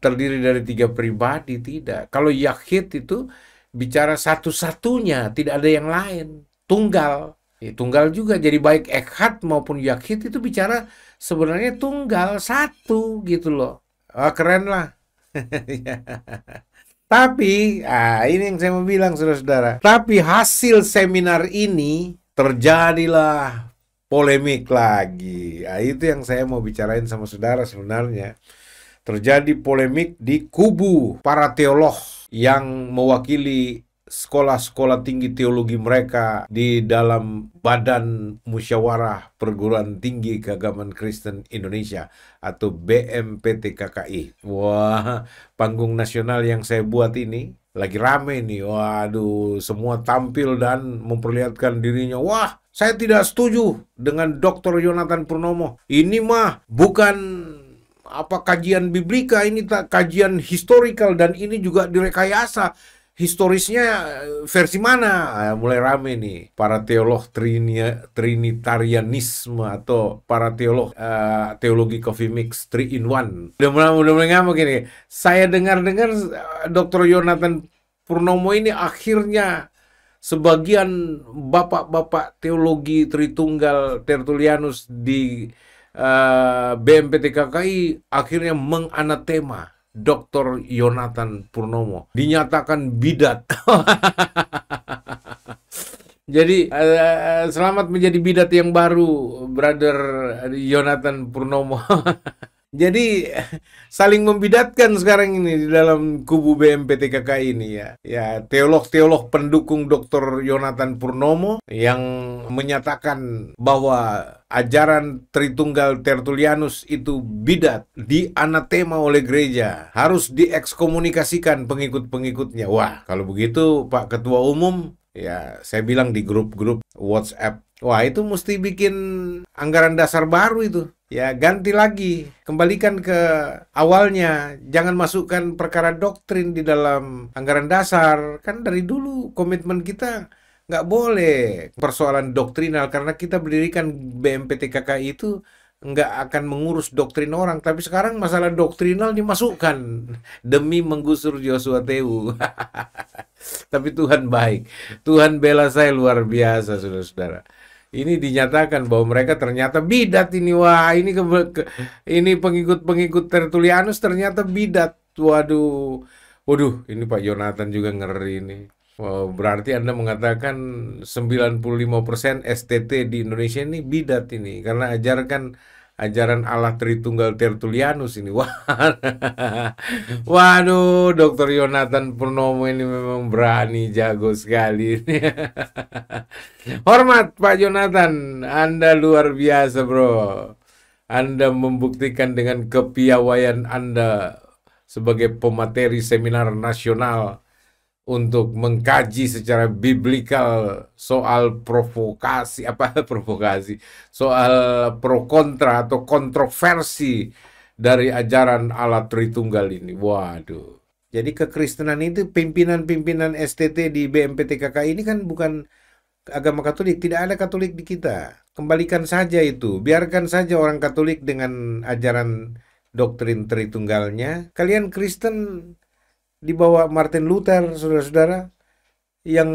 terdiri dari tiga pribadi, tidak. Kalau Yahid itu bicara satu-satunya, tidak ada yang lain. Tunggal. Ya, tunggal juga, jadi baik Echad maupun Yahid itu bicara sebenarnya tunggal, satu gitu loh. Keren lah. Tapi, ini yang saya mau bilang saudara-saudara. Tapi hasil seminar ini terjadilah polemik lagi. Itu yang saya mau bicarain sama saudara sebenarnya. Terjadi polemik di kubu para teolog yang mewakili sekolah-sekolah tinggi teologi mereka di dalam Badan Musyawarah Perguruan Tinggi Keagamaan Kristen Indonesia atau BMPTKKI. Wah, panggung nasional yang saya buat ini lagi rame nih. Waduh, semua tampil dan memperlihatkan dirinya. Wah, saya tidak setuju dengan Dr. Yonatan Purnomo. Ini mah bukan kajian biblika, ini kajian historical dan ini juga direkayasa. Historisnya versi mana? Mulai rame nih para teolog Trinitarianisme atau para teolog teologi coffee mix 3 in 1. Udah mulai ngamuk ini. Saya dengar-dengar Dr. Yonatan Purnomo ini akhirnya sebagian bapak-bapak teologi Tritunggal Tertullianus di BMPTKKI akhirnya menganatema Dr. Yonatan Purnomo, dinyatakan bidat. Jadi selamat menjadi bidat yang baru, Brother Yonatan Purnomo. Jadi saling membidatkan sekarang ini di dalam kubu BMPTKKI ini ya. Ya, teolog-teolog pendukung Dr. Yonatan Purnomo yang menyatakan bahwa ajaran Tritunggal Tertullianus itu bidat, dianatema oleh gereja, harus diekskomunikasikan pengikut-pengikutnya. Wah, kalau begitu Pak Ketua Umum, ya saya bilang di grup-grup WhatsApp, wah itu mesti bikin anggaran dasar baru itu. Ya ganti lagi, kembalikan ke awalnya, jangan masukkan perkara doktrin di dalam anggaran dasar. Kan dari dulu komitmen kita nggak boleh persoalan doktrinal, karena kita berdirikan BMPTKKI itu nggak akan mengurus doktrin orang, tapi sekarang masalah doktrinal dimasukkan demi menggusur Joshua Tewu. Tapi Tuhan baik, Tuhan bela saya luar biasa, saudara-saudara. Ini dinyatakan bahwa mereka ternyata bidat ini. Wah, ini ini pengikut-pengikut Tertullianus ternyata bidat. Waduh, waduh, ini Pak Yonatan juga ngeri ini. Wow, berarti Anda mengatakan 95% STT di Indonesia ini bidat ini karena ajaran Allah Tritunggal Tertullianus ini. Wah. Waduh, Dr. Yonatan Purnomo ini memang berani, jago sekali. Hormat Pak Yonatan, Anda luar biasa, bro. Anda membuktikan dengan kepiawaian Anda sebagai pemateri seminar nasional untuk mengkaji secara biblikal soal provokasi, soal pro kontra atau kontroversi dari ajaran Allah Tritunggal ini. Waduh. Jadi kekristenan itu pimpinan-pimpinan STT di BMPTKK ini kan bukan agama Katolik, tidak ada Katolik di kita. Kembalikan saja itu, biarkan saja orang Katolik dengan ajaran doktrin Tritunggalnya. Kalian Kristen di bawah Martin Luther, saudara-saudara, yang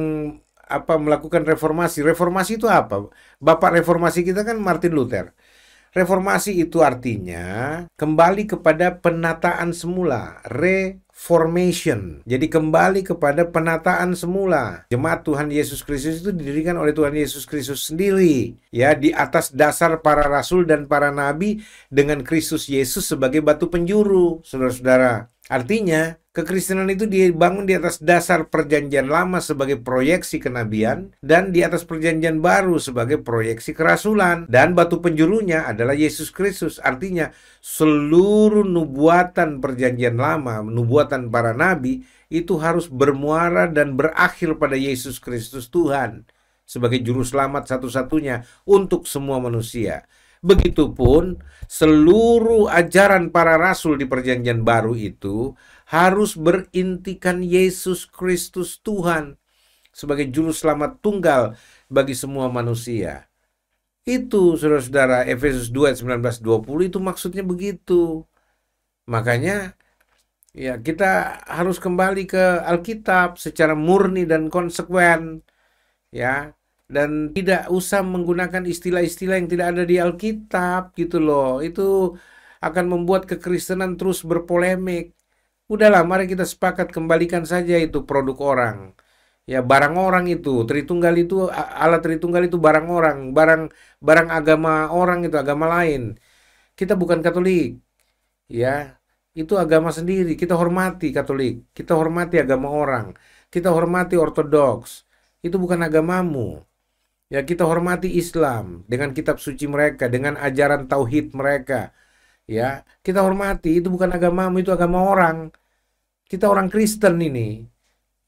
melakukan reformasi. Reformasi itu apa? Bapak reformasi kita kan Martin Luther. Reformasi itu artinya kembali kepada penataan semula, reformation. Jadi kembali kepada penataan semula. Jemaat Tuhan Yesus Kristus itu didirikan oleh Tuhan Yesus Kristus sendiri, ya, di atas dasar para rasul dan para nabi dengan Kristus Yesus sebagai batu penjuru, saudara-saudara. Artinya, kekristenan itu dibangun di atas dasar perjanjian lama sebagai proyeksi kenabian dan di atas perjanjian baru sebagai proyeksi kerasulan. Dan batu penjurunya adalah Yesus Kristus. Artinya, seluruh nubuatan perjanjian lama, nubuatan para nabi, itu harus bermuara dan berakhir pada Yesus Kristus Tuhan sebagai juru selamat satu-satunya untuk semua manusia. Begitupun seluruh ajaran para rasul di perjanjian baru itu harus berintikan Yesus Kristus Tuhan sebagai juru selamat tunggal bagi semua manusia. Itu saudara-saudara, Efesus 2 ayat 19-20 itu maksudnya begitu. Makanya ya kita harus kembali ke Alkitab secara murni dan konsekuen, ya. Dan tidak usah menggunakan istilah-istilah yang tidak ada di Alkitab gitu loh. Itu akan membuat kekristenan terus berpolemik. Udahlah, mari kita sepakat kembalikan saja itu produk orang. Ya, barang orang itu, Tritunggal itu, Allah Tritunggal itu barang orang, barang agama orang itu, agama lain. Kita bukan Katolik. Ya, itu agama sendiri. Kita hormati Katolik, kita hormati agama orang, kita hormati Ortodoks. Itu bukan agamamu. Ya, kita hormati Islam dengan kitab suci mereka, dengan ajaran tauhid mereka. Ya, kita hormati, itu bukan agamamu, itu agama orang. Kita orang Kristen ini.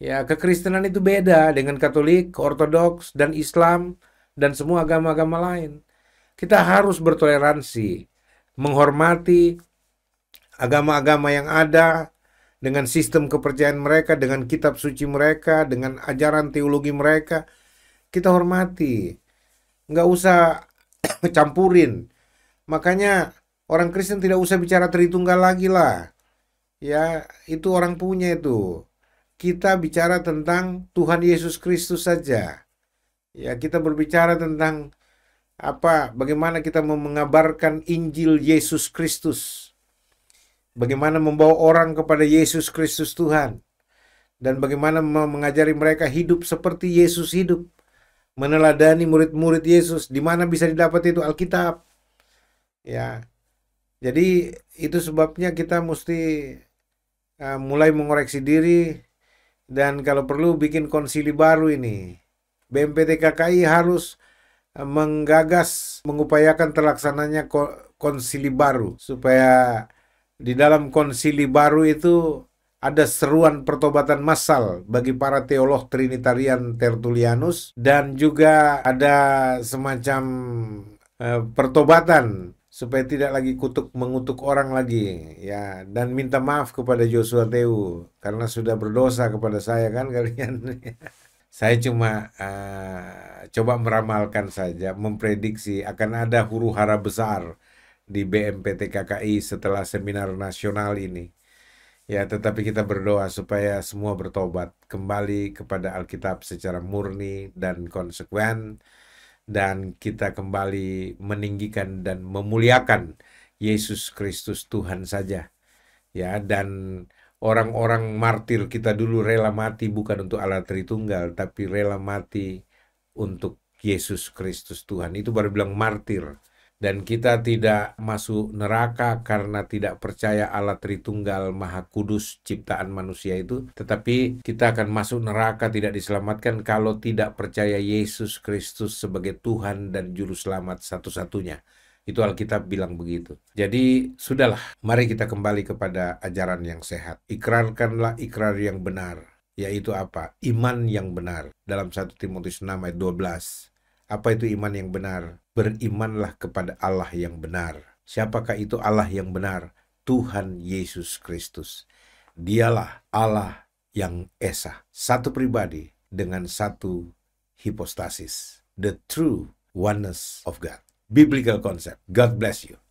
Ya, kekristenan itu beda dengan Katolik, Ortodoks, dan Islam, dan semua agama-agama lain. Kita harus bertoleransi, menghormati agama-agama yang ada, dengan sistem kepercayaan mereka, dengan kitab suci mereka, dengan ajaran teologi mereka. Kita hormati, nggak usah campurin. Makanya orang Kristen tidak usah bicara Tritunggal lagi lah. Ya, itu orang punya itu. Kita bicara tentang Tuhan Yesus Kristus saja. Ya, kita berbicara tentang bagaimana kita mengabarkan Injil Yesus Kristus. Bagaimana membawa orang kepada Yesus Kristus Tuhan. Dan bagaimana mengajari mereka hidup seperti Yesus hidup. Meneladani murid-murid Yesus. Di mana bisa didapat itu? Alkitab. Ya. Jadi itu sebabnya kita mesti mulai mengoreksi diri, dan kalau perlu bikin konsili baru ini. BMPTKKI harus menggagas, mengupayakan terlaksananya konsili baru, supaya di dalam konsili baru itu ada seruan pertobatan massal bagi para teolog Trinitarian Tertullianus, dan juga ada semacam pertobatan supaya tidak lagi mengutuk orang lagi, ya, dan minta maaf kepada Joshua Tewu karena sudah berdosa kepada saya kan kalian. Saya cuma coba meramalkan saja, memprediksi akan ada huru-hara besar di BMPT KKI setelah seminar nasional ini. Ya, tetapi kita berdoa supaya semua bertobat kembali kepada Alkitab secara murni dan konsekuen, dan kita kembali meninggikan dan memuliakan Yesus Kristus Tuhan saja. Ya, dan orang-orang martir kita dulu rela mati bukan untuk Allah Tritunggal, tapi rela mati untuk Yesus Kristus Tuhan. Itu baru bilang martir. Dan kita tidak masuk neraka karena tidak percaya Allah Tritunggal Maha Kudus ciptaan manusia itu. Tetapi kita akan masuk neraka, tidak diselamatkan kalau tidak percaya Yesus Kristus sebagai Tuhan dan Juru Selamat satu-satunya. Itu Alkitab bilang begitu. Jadi sudahlah, mari kita kembali kepada ajaran yang sehat. Ikrarkanlah ikrar yang benar. Yaitu apa? Iman yang benar. Dalam 1 Timotius 6 ayat 12. Apa itu iman yang benar? Berimanlah kepada Allah yang benar. Siapakah itu Allah yang benar? Tuhan Yesus Kristus. Dialah Allah yang esa. Satu pribadi dengan satu hipostasis. The true oneness of God. Biblical concept. God bless you.